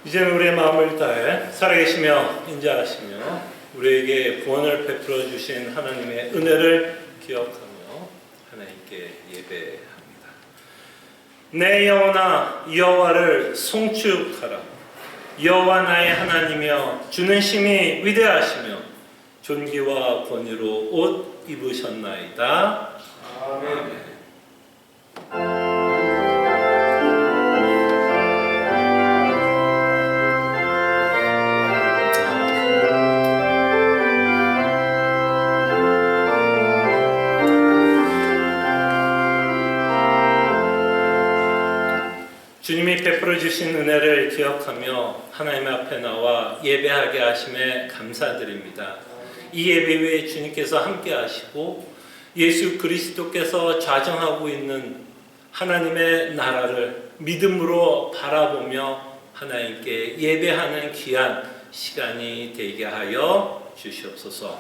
이제는 우리의 마음을 다해 살아계시며 인자하시며 우리에게 구원을 베풀어 주신 하나님의 은혜를 기억하며 하나님께 예배합니다. 내 영혼아 여호와를 송축하라. 여호와 나의 하나님이여 주는 심히 위대하시며 존귀와 권위로 옷 입으셨나이다. 아멘. 주님이 베풀어 주신 은혜를 기억하며 하나님 앞에 나와 예배하게 하심에 감사드립니다. 이 예배 위에 주님께서 함께 하시고 예수 그리스도께서 좌정하고 있는 하나님의 나라를 믿음으로 바라보며 하나님께 예배하는 귀한 시간이 되게 하여 주시옵소서.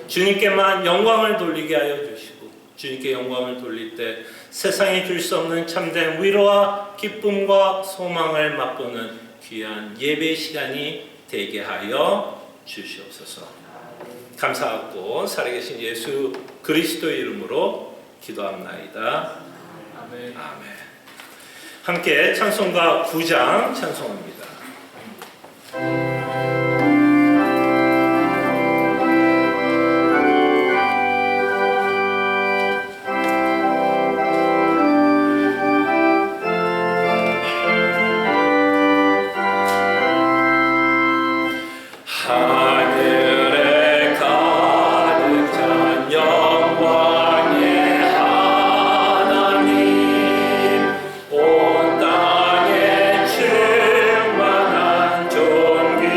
주님께만 영광을 돌리게 하여 주시고 주님께 영광을 돌릴 때 세상이 줄 수 없는 참된 위로와 기쁨과 소망을 맛보는 귀한 예배 시간이 되게 하여 주시옵소서. 감사하고 살아계신 예수 그리스도의 이름으로 기도합나이다. 아멘. 아멘. 함께 찬송가 9장 찬송합니다. 온 땅에 충만한 존귀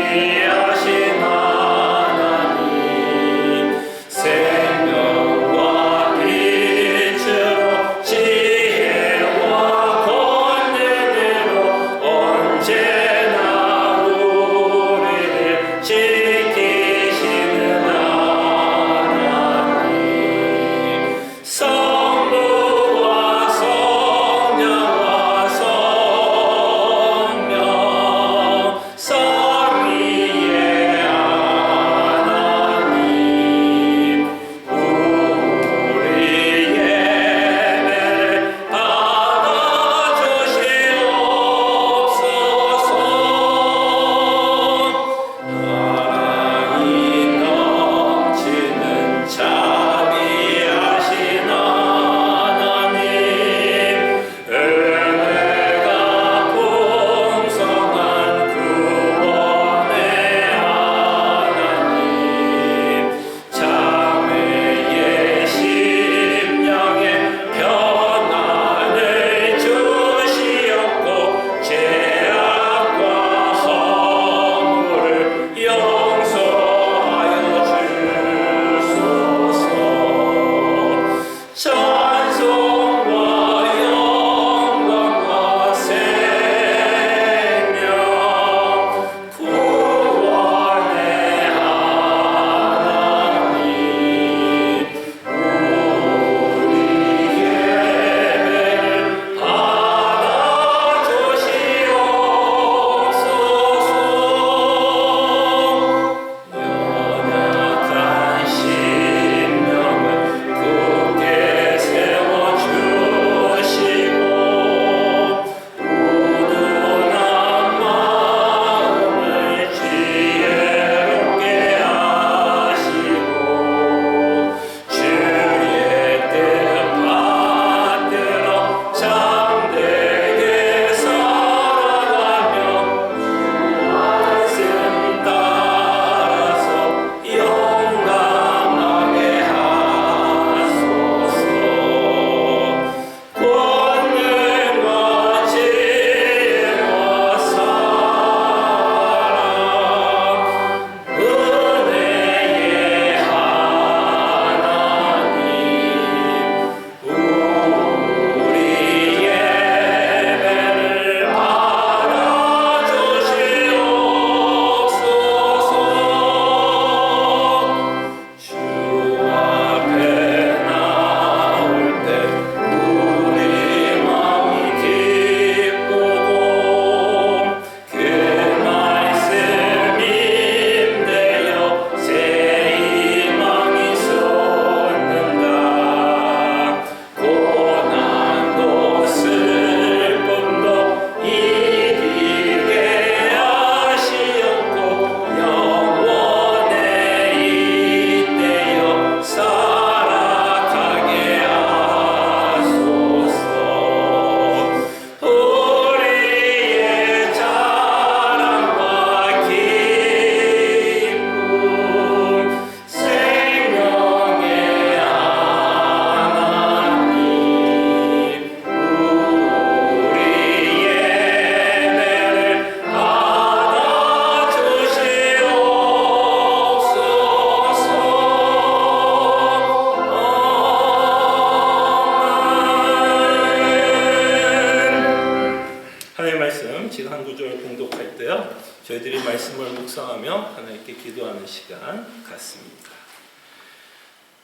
위하여 저희들이 말씀을 묵상하며 하나님께 기도하는 시간 갖습니다.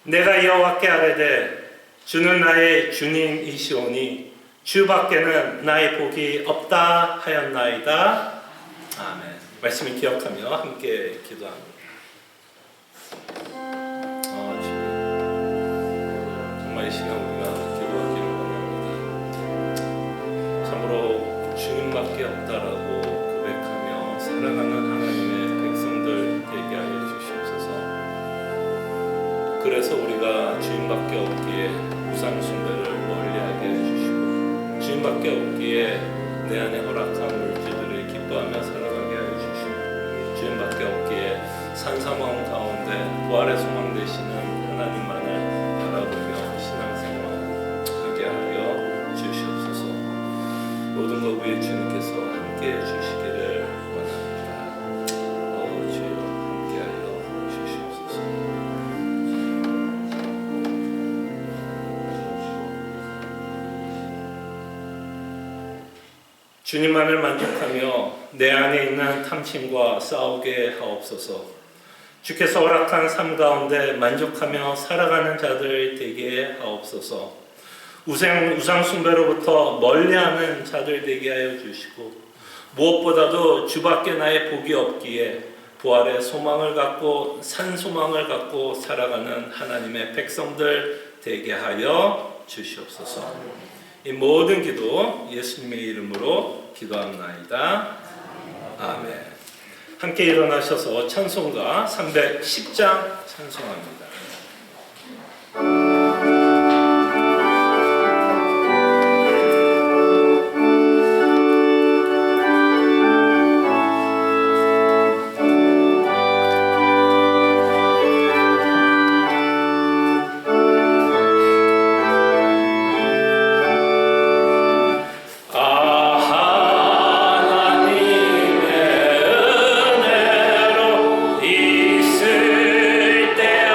내가 여호와께 아뢰되 주는 나의 주님이시오니 주밖에는 나의 복이 없다 하였나이다. 아멘. 말씀을 기억하며 함께 기도합니다. 정말 이 시간 우리가 기도하기를 원합니다. 참으로 주님밖에 없다라고 고백하며 살아가는 하나님의 백성들 되게 하여 주시옵소서. 그래서 우리가 주님밖에 없기에 우상 숭배를 멀리하게 해주시고 주님밖에 없기에 내 안에 허락한 물질들을 기뻐하며 살아가게 하여 주시고 주님밖에 없기에 산사망 가운데 부활의 소망 되시는 하나님만을 바라보며 신앙생활하게 하여 주시옵소서. 모든 것 위에 주님께서 함께해 주시기를 원합니다. 주여 함께하여 주시옵소서. 주님만을 만족하며 내 안에 있는 탐심과 싸우게 하옵소서. 주께서 허락한 삶 가운데 만족하며 살아가는 자들 되게 하옵소서. 우상 숭배로부터 멀리하는 자들 되게 하여 주시고 무엇보다도 주밖에 나의 복이 없기에 부활의 소망을 갖고 산 소망을 갖고 살아가는 하나님의 백성들 되게 하여 주시옵소서. 이 모든 기도 예수님의 이름으로 기도합나이다. 아멘. 함께 일어나셔서 찬송가 310장 찬송합니다. 있을 때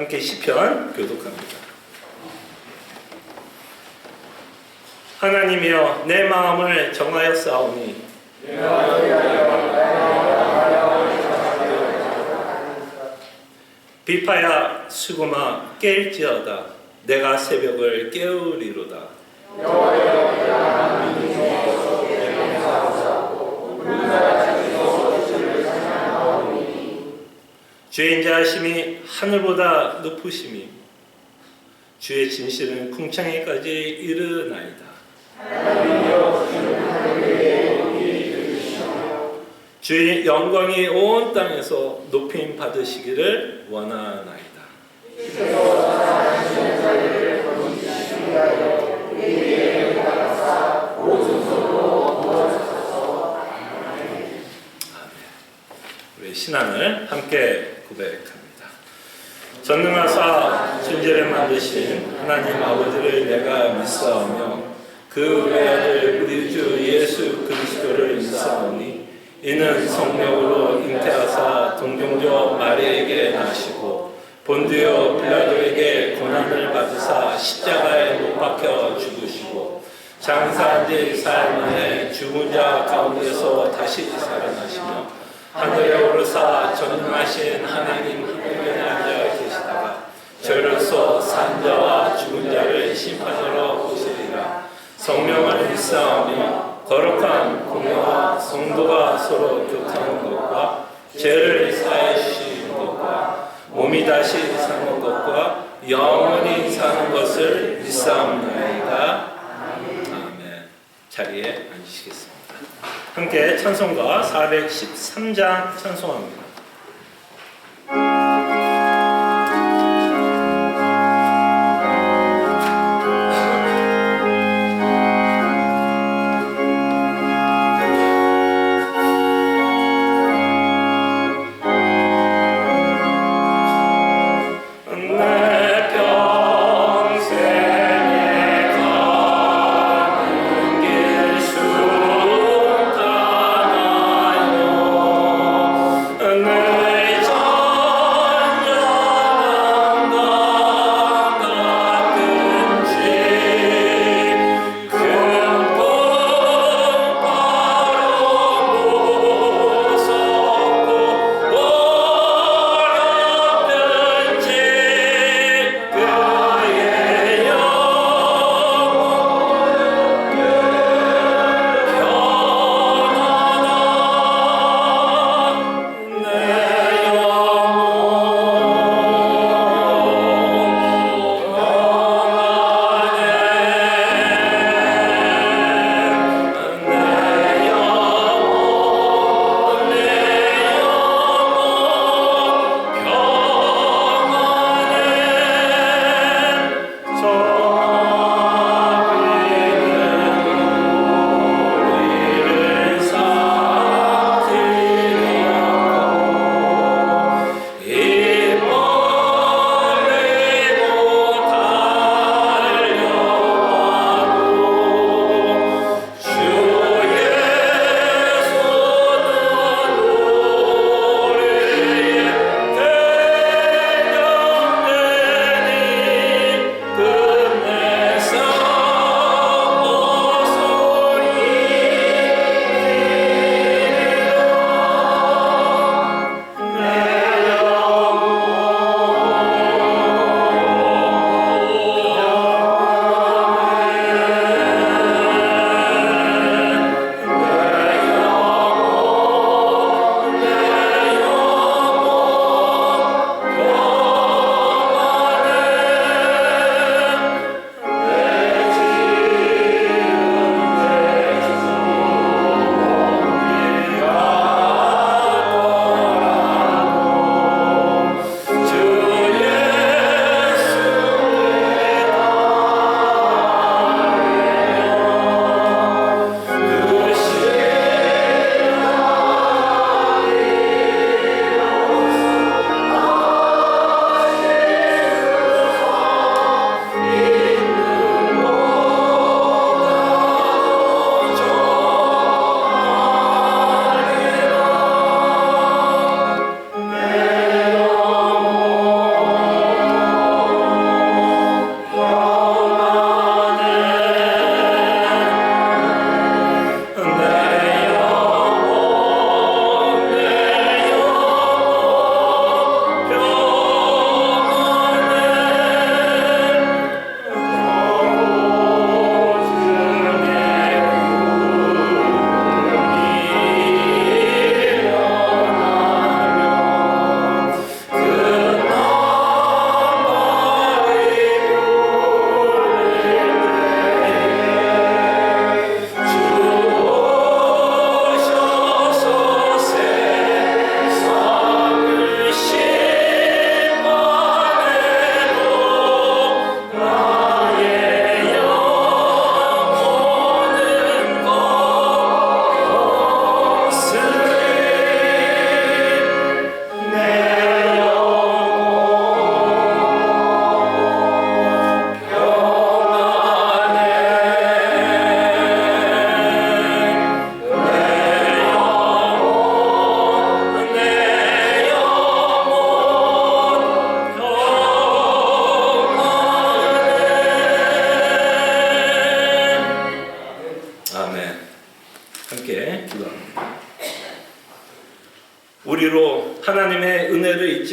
함께 시편 교독합니다. 하나님이여 내 마음을 정하여 싸우니 비파야 수금아 깰지어다 내가 새벽을 깨우리로다. 주의 인자하심이 하늘보다 높으심이 주의 진실은 궁창에까지 이르나이다. 주의 영광이 온 땅에서 높임 받으시기를 원하나이다. 우리 신앙을 함께 고백합니다. 전능하사 천지를 만드신 하나님 아버지를 내가 믿사오며 그 외아들 우리 주 예수 그리스도를 믿사오니 이는 성령으로 잉태하사 동정녀 마리아에게 나시고 본디오 빌라도에게 고난을 받으사 십자가에 못 박혀 죽으시고 장사한 지 사흘 만에 죽은 자 가운데서 다시 살아나시며 하늘에 오르사 전능하신 하나님 하늘에 앉아 계시다가 저로서 산 자와 죽은 자를 심판하러 오시리라. 성령을 믿사오며 거룩한 공회와 성도가 서로 교통하는 것과 죄를 사해 주시는 것과 몸이 다시 사는 것과 영원히 사는 것을 믿사옵나이다. 아멘. 자리에 앉으시겠습니다. 함께 찬송가 413장 찬송합니다.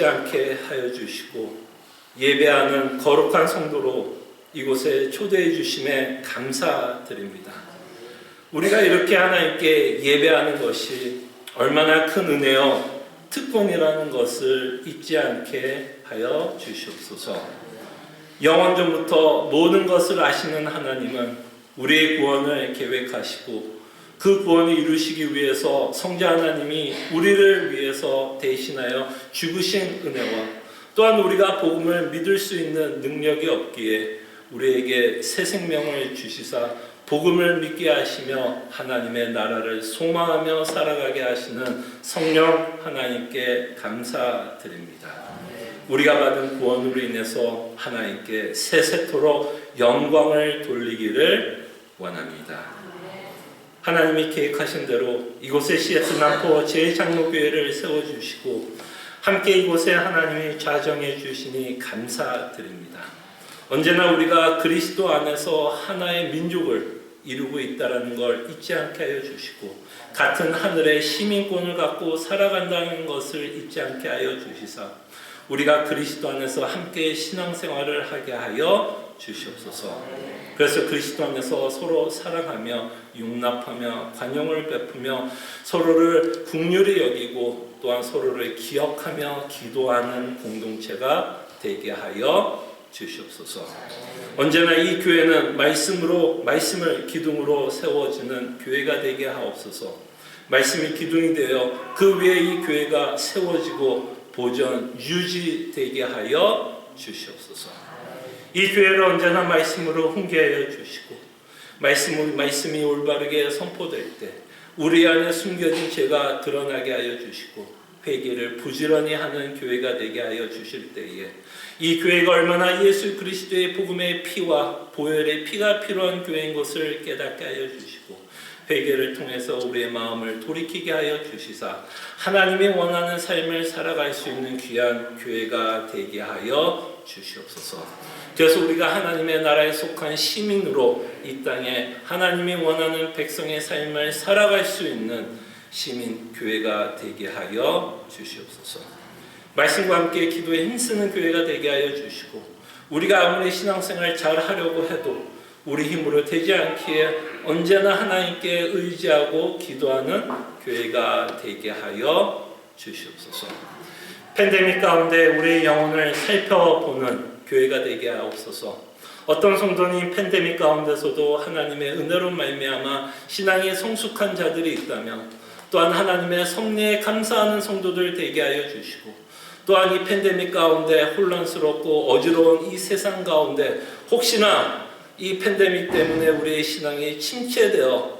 않게 하여 주시고 예배하는 거룩한 성도로 이곳에 초대해 주심에 감사드립니다. 우리가 이렇게 하나님께 예배하는 것이 얼마나 큰 은혜요 특권이라는 것을 잊지 않게 하여 주시옵소서. 영원전부터 모든 것을 아시는 하나님은 우리의 구원을 계획하시고 그 구원을 이루시기 위해서 성자 하나님이 우리를 위해서 대신하여 죽으신 은혜와 또한 우리가 복음을 믿을 수 있는 능력이 없기에 우리에게 새 생명을 주시사 복음을 믿게 하시며 하나님의 나라를 소망하며 살아가게 하시는 성령 하나님께 감사드립니다. 우리가 받은 구원으로 인해서 하나님께 세세토록 영광을 돌리기를 원합니다. 하나님이 계획하신 대로 이곳에 CS 남포 제1장로교회를 세워주시고 함께 이곳에 하나님이 좌정해 주시니 감사드립니다. 언제나 우리가 그리스도 안에서 하나의 민족을 이루고 있다는 걸 잊지 않게 하여 주시고 같은 하늘의 시민권을 갖고 살아간다는 것을 잊지 않게 하여 주시사 우리가 그리스도 안에서 함께 신앙생활을 하게 하여 주시옵소서. 그래서 그리스도 안에서 서로 사랑하며 용납하며 관용을 베푸며 서로를 긍휼히 여기고 또한 서로를 기억하며 기도하는 공동체가 되게 하여 주시옵소서. 언제나 이 교회는 말씀을 기둥으로 세워지는 교회가 되게 하옵소서. 말씀이 기둥이 되어 그 위에 이 교회가 세워지고 보존 유지되게 하여 주시옵소서. 이 교회를 언제나 말씀으로 훈계하여 주시고 말씀이 올바르게 선포될 때 우리 안에 숨겨진 죄가 드러나게 하여 주시고 회개를 부지런히 하는 교회가 되게 하여 주실 때에 이 교회가 얼마나 예수 그리스도의 복음의 피와 보혈의 피가 필요한 교회인 것을 깨닫게 하여 주시고 회개를 통해서 우리의 마음을 돌이키게 하여 주시사 하나님이 원하는 삶을 살아갈 수 있는 귀한 교회가 되게 하여 주시옵소서. 그래서 우리가 하나님의 나라에 속한 시민으로 이 땅에 하나님이 원하는 백성의 삶을 살아갈 수 있는 시민 교회가 되게 하여 주시옵소서. 말씀과 함께 기도에 힘쓰는 교회가 되게 하여 주시고 우리가 아무리 신앙생활 잘 하려고 해도 우리 힘으로 되지 않기에 언제나 하나님께 의지하고 기도하는 교회가 되게 하여 주시옵소서. 팬데믹 가운데 우리의 영혼을 살펴보는 교회가 되게 하옵소서. 어떤 성도는 팬데믹 가운데서도 하나님의 은혜로 말미암아 신앙에 성숙한 자들이 있다면 또한 하나님의 섭리에 감사하는 성도들 되게 하여 주시고 또한 이 팬데믹 가운데 혼란스럽고 어지러운 이 세상 가운데 혹시나 이 팬데믹 때문에 우리의 신앙이 침체되어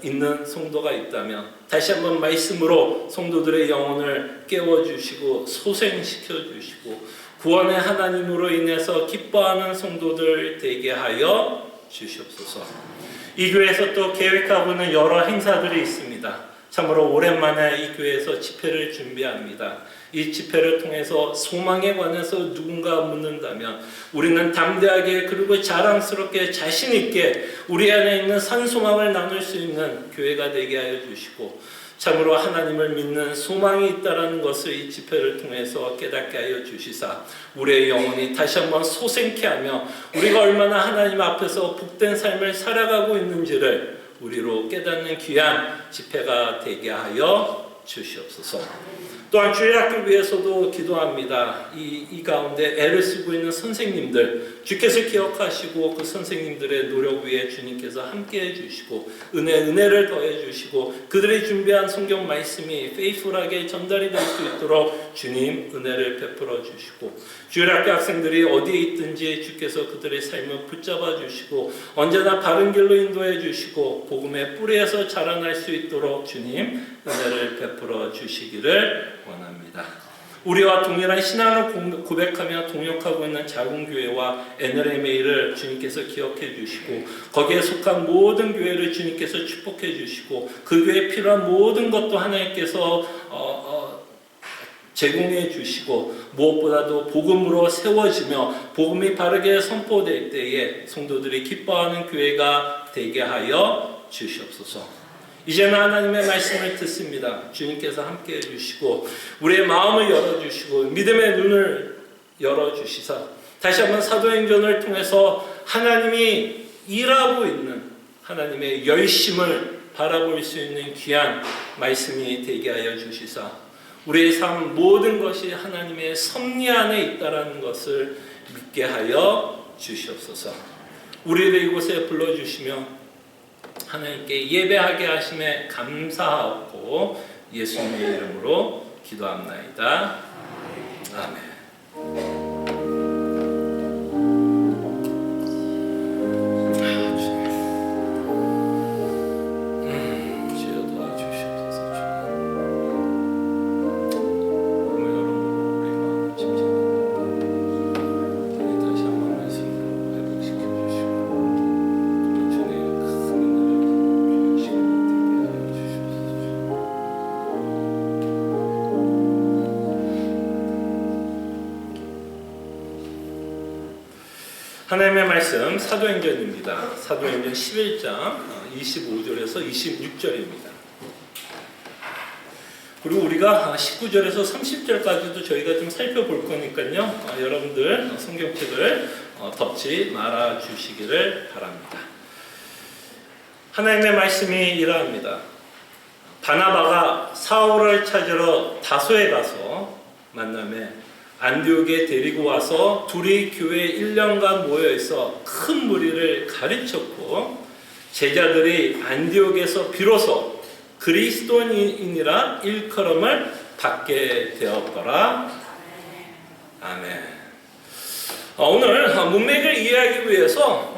있는 성도가 있다면 다시 한번 말씀으로 성도들의 영혼을 깨워주시고 소생시켜 주시고 구원의 하나님으로 인해서 기뻐하는 성도들 되게 하여 주시옵소서. 이 교회에서 또 계획하고 있는 여러 행사들이 있습니다. 참으로 오랜만에 이 교회에서 집회를 준비합니다. 이 집회를 통해서 소망에 관해서 누군가 묻는다면 우리는 담대하게 그리고 자랑스럽게 자신 있게 우리 안에 있는 산소망을 나눌 수 있는 교회가 되게 하여 주시고 참으로 하나님을 믿는 소망이 있다는 것을 이 집회를 통해서 깨닫게 하여 주시사 우리의 영혼이 다시 한번 소생케 하며 우리가 얼마나 하나님 앞에서 복된 삶을 살아가고 있는지를 우리로 깨닫는 귀한 집회가 되게 하여 주시옵소서. 또한 주일학교 위해서도 기도합니다. 이 가운데 애를 쓰고 있는 선생님들 주께서 기억하시고 그 선생님들의 노력 위에 주님께서 함께해 주시고 은혜를 더해 주시고 그들이 준비한 성경 말씀이 페이스풀하게 전달이 될 수 있도록 주님 은혜를 베풀어 주시고 주일학교 학생들이 어디에 있든지 주께서 그들의 삶을 붙잡아 주시고 언제나 바른 길로 인도해 주시고 복음의 뿌리에서 자라날 수 있도록 주님 은혜를 베풀어 주시기를 원합니다. 우리와 동일한 신앙을 고백하며 동역하고 있는 작은 교회와 NLMA를 주님께서 기억해 주시고 거기에 속한 모든 교회를 주님께서 축복해 주시고 그 교회에 필요한 모든 것도 하나님께서 제공해 주시고 무엇보다도 복음으로 세워지며 복음이 바르게 선포될 때에 성도들이 기뻐하는 교회가 되게 하여 주시옵소서. 이제는 하나님의 말씀을 듣습니다. 주님께서 함께 해주시고 우리의 마음을 열어주시고 믿음의 눈을 열어주시사 다시 한번 사도행전을 통해서 하나님이 일하고 있는 하나님의 열심을 바라볼 수 있는 귀한 말씀이 되게 하여 주시사 우리의 삶 모든 것이 하나님의 섭리 안에 있다는 것을 믿게 하여 주시옵소서. 우리를 이곳에 불러주시며 하나님께 예배하게 하심에 감사하고 예수님의 이름으로 기도합나이다. 아멘. 하나님의 말씀 사도행전입니다. 사도행전 11장 25절에서 26절입니다. 그리고 우리가 19절에서 30절까지도 저희가 좀 살펴볼 거니까요. 여러분들 성경책을 덮지 말아 주시기를 바랍니다. 하나님의 말씀이 이러합니다. 바나바가 사울을 찾으러 다소에 가서 만남에 안디옥에 데리고 와서 둘이 교회에 1년간 모여있어 큰 무리를 가르쳤고 제자들이 안디옥에서 비로소 그리스도인이라 일컬음을 받게 되었더라. 아멘. 오늘 문맥을 이해하기 위해서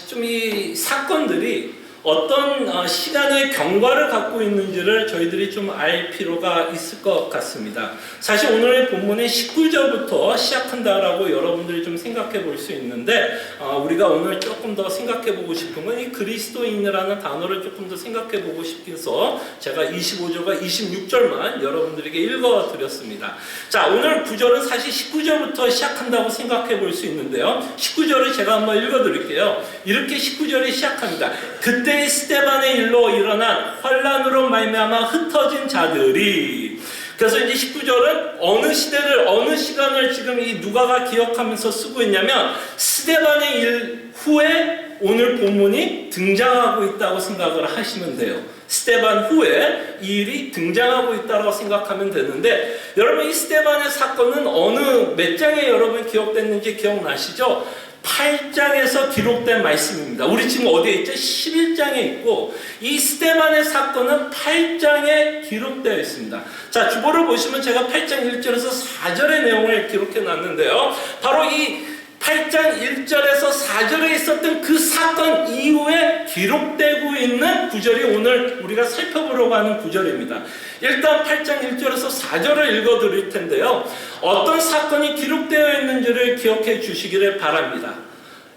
좀 이 사건들이 어떤 시간의 경과를 갖고 있는지를 저희들이 좀 알 필요가 있을 것 같습니다. 사실 오늘의 본문은 19절부터 시작한다라고 여러분들이 좀 생각해 볼 수 있는데 우리가 오늘 조금 더 생각해 보고 싶은 건 이 그리스도인이라는 단어를 조금 더 생각해 보고 싶어서 제가 25절과 26절만 여러분들에게 읽어 드렸습니다. 자, 오늘 구절은 사실 19절부터 시작한다고 생각해 볼 수 있는데요. 19절을 제가 한번 읽어 드릴게요. 이렇게 19절이 시작합니다. 그때 스데반의 일로 일어난 환란으로 말미암아 흩어진 자들이 그래서 이제 19절은 어느 시대를 어느 시간을 지금 이 누가가 기억하면서 쓰고 있냐면 스데반의 일 후에 오늘 본문이 등장하고 있다고 생각을 하시면 돼요. 스데반 후에 이 일이 등장하고 있다고 생각하면 되는데 여러분 이 스데반의 사건은 어느 몇 장에 여러분 기억됐는지 기억나시죠? 8장에서 기록된 말씀입니다. 우리 지금 어디에 있죠? 11장에 있고 이 스데반의 사건은 8장에 기록되어 있습니다. 자, 주보를 보시면 제가 8장 1절에서 4절의 내용을 기록해 놨는데요. 바로 이 8장 1절에서 4절에 있었던 그 사건 이후에 기록되고 있는 구절이 오늘 우리가 살펴보려고 하는 구절입니다. 일단 8장 1절에서 4절을 읽어드릴 텐데요. 어떤 사건이 기록되어 있는지를 기억해 주시기를 바랍니다.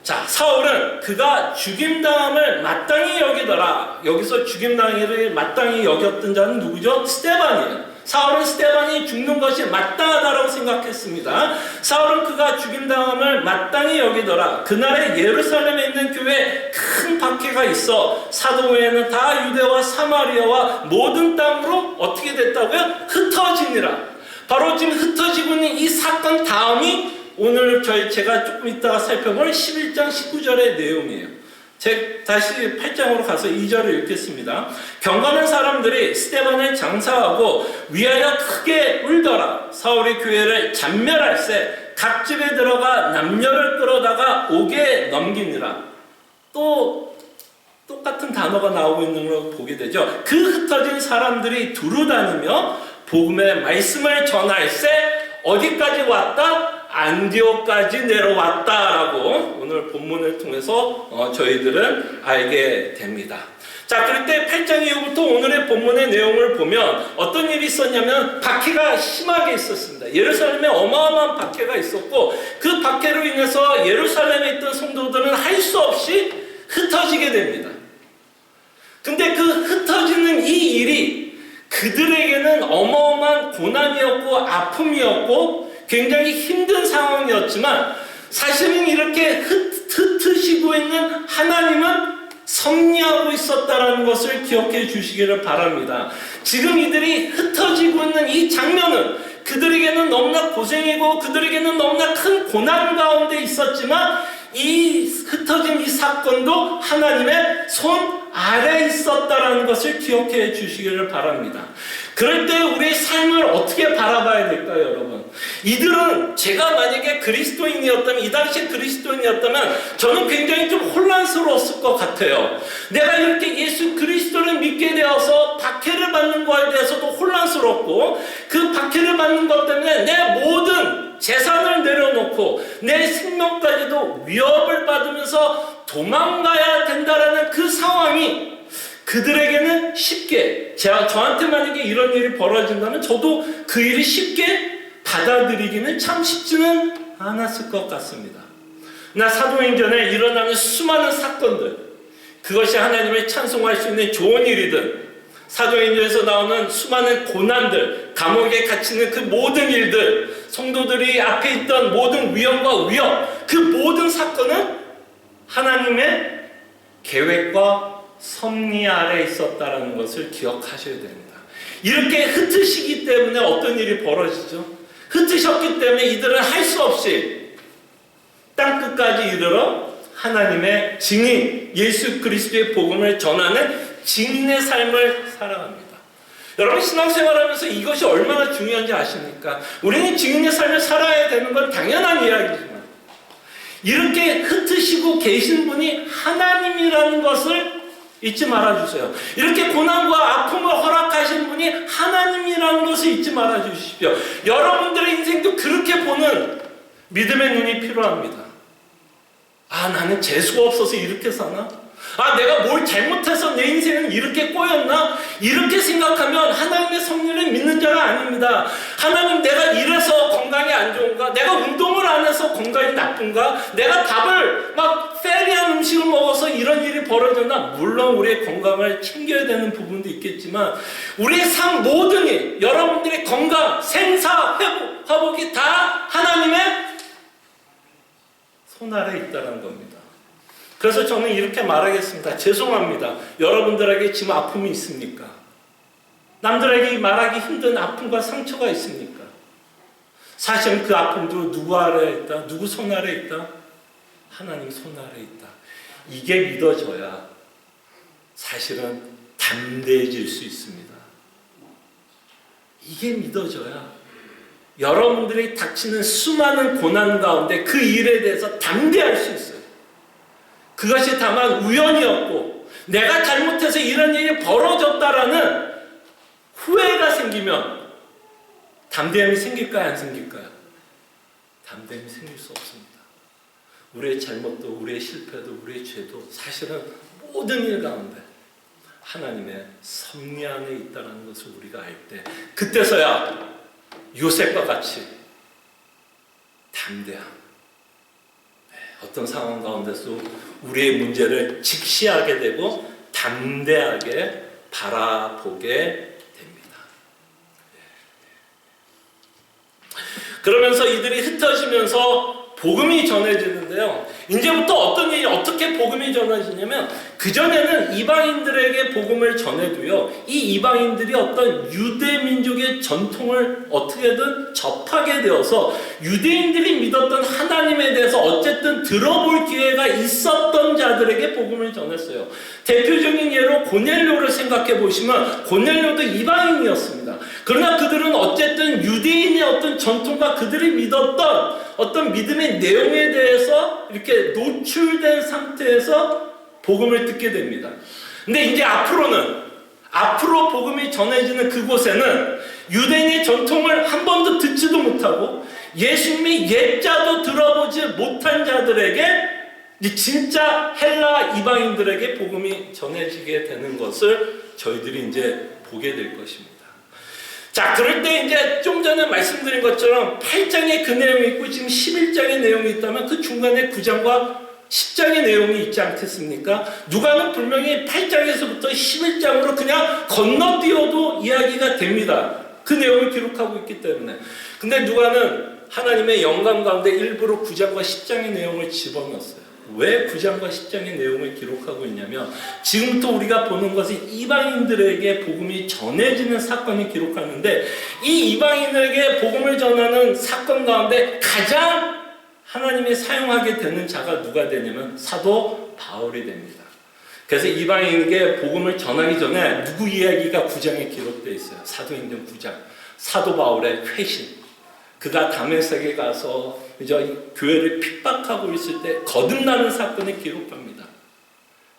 자, 사울은 그가 죽임당함을 마땅히 여기더라. 여기서 죽임당함을 마땅히 여겼던 자는 누구죠? 스데반이에요. 사울은 스데반이 죽는 것이 마땅하다고 생각했습니다. 사울은 그가 죽임당함을 마땅히 여기더라. 그날에 예루살렘에 있는 교회에 큰 박해가 있어 사도회에는 다 유대와 사마리아와 모든 땅으로 어떻게 됐다고요? 흩어지니라. 바로 지금 흩어지고 있는 이 사건 다음이 오늘 제가 조금 이따가 살펴볼 11장 19절의 내용이에요. 다시 8장으로 가서 2절을 읽겠습니다. 경건한 사람들이 스데반을 장사하고 위하여 크게 울더라. 사울이 교회를 잔멸할세 각 집에 들어가 남녀를 끌어다가 옥에 넘기니라. 또 똑같은 단어가 나오고 있는 걸 보게 되죠. 그 흩어진 사람들이 두루다니며 복음의 말씀을 전할세 어디까지 왔다? 안디옥까지 내려왔다라고 오늘 본문을 통해서 저희들은 알게 됩니다. 자, 그럴 때 8장 이후부터 오늘의 본문의 내용을 보면 어떤 일이 있었냐면 박해가 심하게 있었습니다. 예루살렘에 어마어마한 박해가 있었고 그 박해로 인해서 예루살렘에 있던 성도들은 할 수 없이 흩어지게 됩니다. 근데 그 흩어지는 이 일이 그들에게는 어마어마한 고난이었고 아픔이었고 굉장히 힘든 상황이었지만 사실은 이렇게 흩으시고 있는 하나님은 섭리하고 있었다라는 것을 기억해 주시기를 바랍니다. 지금 이들이 흩어지고 있는 이 장면은 그들에게는 너무나 고생이고 그들에게는 너무나 큰 고난 가운데 있었지만 이 흩어진 이 사건도 하나님의 손 아래에 있었다라는 것을 기억해 주시기를 바랍니다. 그럴 때 우리의 삶을 어떻게 바라봐야 될까요, 여러분? 이들은 제가 만약에 그리스도인이었다면, 이 당시에 그리스도인이었다면 저는 굉장히 좀 혼란스러웠을 것 같아요. 내가 이렇게 예수 그리스도를 믿게 되어서 박해를 받는 거에 대해서도 혼란스럽고 그 박해를 받는 것 때문에 내 모든 재산을 내려놓고 내 생명까지도 위협을 받으면서 도망가야 된다라는 그 상황이 그들에게는 쉽게, 저한테 만약에 이런 일이 벌어진다면 저도 그 일이 쉽게 받아들이기는 참 쉽지는 않았을 것 같습니다. 나 사도행전에 일어나는 수많은 사건들, 그것이 하나님을 찬송할 수 있는 좋은 일이든 사도행전에서 나오는 수많은 고난들, 감옥에 갇히는 그 모든 일들, 성도들이 앞에 있던 모든 위험과 위협, 그 모든 사건은 하나님의 계획과 섭리 아래에 있었다는 것을 기억하셔야 됩니다. 이렇게 흩으시기 때문에 어떤 일이 벌어지죠? 흩으셨기 때문에 이들은 할 수 없이 땅끝까지 이르러 하나님의 증인, 예수 그리스도의 복음을 전하는 증인의 삶을 살아갑니다. 여러분 신앙생활하면서 이것이 얼마나 중요한지 아십니까? 우리는 증인의 삶을 살아야 되는 건 당연한 이야기지만 이렇게 흩으시고 계신 분이 하나님이라는 것을 잊지 말아주세요. 이렇게 고난과 아픔을 허락하신 분이 하나님이라는 것을 잊지 말아주십시오. 여러분들의 인생도 그렇게 보는 믿음의 눈이 필요합니다. 아, 나는 재수가 없어서 이렇게 사나? 아, 내가 뭘 잘못해서 내 인생은 이렇게 꼬였나? 이렇게 생각하면 하나님의 섭리를 믿는 자가 아닙니다. 하나님, 내가 이래서 건강이 안 좋은가? 내가 운동을 안 해서 건강이 나쁜가? 내가 밥을 막 페리한 음식을 먹어서 이런 일이 벌어졌나? 물론 우리의 건강을 챙겨야 되는 부분도 있겠지만 우리의 삶 모든 일, 여러분들의 건강, 생사, 회복이 다 하나님의 손 아래에 있다는 겁니다. 그래서 저는 이렇게 말하겠습니다. 죄송합니다. 여러분들에게 지금 아픔이 있습니까? 남들에게 말하기 힘든 아픔과 상처가 있습니까? 사실은 그 아픔도 누구 아래에 있다? 누구 손 아래에 있다? 하나님 손 아래에 있다. 이게 믿어져야 사실은 담대해질 수 있습니다. 이게 믿어져야 여러분들이 닥치는 수많은 고난 가운데 그 일에 대해서 담대할 수 있어요. 그것이 다만 우연이었고 내가 잘못해서 이런 일이 벌어졌다라는 후회가 생기면 담대함이 생길까요? 안 생길까요? 담대함이 생길 수 없습니다. 우리의 잘못도 우리의 실패도 우리의 죄도 사실은 모든 일 가운데 하나님의 섭리 안에 있다는 것을 우리가 알 때 그때서야 요셉과 같이 담대함, 어떤 상황 가운데서 우리의 문제를 직시하게 되고 담대하게 바라보게 됩니다. 그러면서 이들이 흩어지면서 복음이 전해지는데요. 이제부터 어떤 일이 어떻게 복음이 전해지냐면 그전에는 이방인들에게 복음을 전해도요. 이 이방인들이 어떤 유대 민족의 전통을 어떻게든 접하게 되어서 유대인들이 믿었던 하나님에 대해서 어쨌든 들어볼 기회가 있었던 자들에게 복음을 전했어요. 대표적인 예로 고넬료를 생각해 보시면 고넬료도 이방인이었습니다. 그러나 그들은 어쨌든 유대인의 어떤 전통과 그들이 믿었던 어떤 믿음의 내용에 대해서 이렇게 노출된 상태에서 복음을 듣게 됩니다. 근데 이제 앞으로 복음이 전해지는 그곳에는 유대인의 전통을 한 번도 듣지도 못하고 예수님의 예자도 들어보지 못한 자들에게 진짜 헬라 이방인들에게 복음이 전해지게 되는 것을 저희들이 이제 보게 될 것입니다. 자, 그럴 때 이제 좀 전에 말씀드린 것처럼 8장에 그 내용이 있고 지금 11장의 내용이 있다면 그 중간에 9장과 10장의 내용이 있지 않겠습니까? 누가는 분명히 8장에서부터 11장으로 그냥 건너뛰어도 이야기가 됩니다. 그 내용을 기록하고 있기 때문에. 근데 누가는 하나님의 영감 가운데 일부러 9장과 10장의 내용을 집어넣었어요. 왜 9장과 10장의 내용을 기록하고 있냐면 지금부터 우리가 보는 것은 이방인들에게 복음이 전해지는 사건을 기록하는데 이 이방인들에게 복음을 전하는 사건 가운데 가장 하나님이 사용하게 되는 자가 누가 되냐면 사도 바울이 됩니다. 그래서 이방인에게 복음을 전하기 전에 누구 이야기가 9장에 기록되어 있어요. 사도행전 9장. 사도 바울의 회심. 그가 다메섹에 가서 이제 교회를 핍박하고 있을 때 거듭나는 사건을 기록합니다.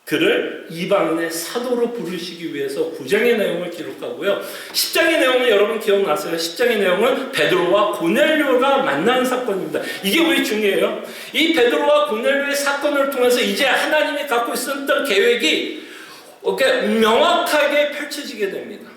그를 이방인의 사도로 부르시기 위해서 9장의 내용을 기록하고요. 10장의 내용은 여러분 기억나세요? 10장의 내용은 베드로와 고넬료가 만나는 사건입니다. 이게 왜 중요해요? 이 베드로와 고넬료의 사건을 통해서 이제 하나님이 갖고 있었던 계획이 이렇게 명확하게 펼쳐지게 됩니다.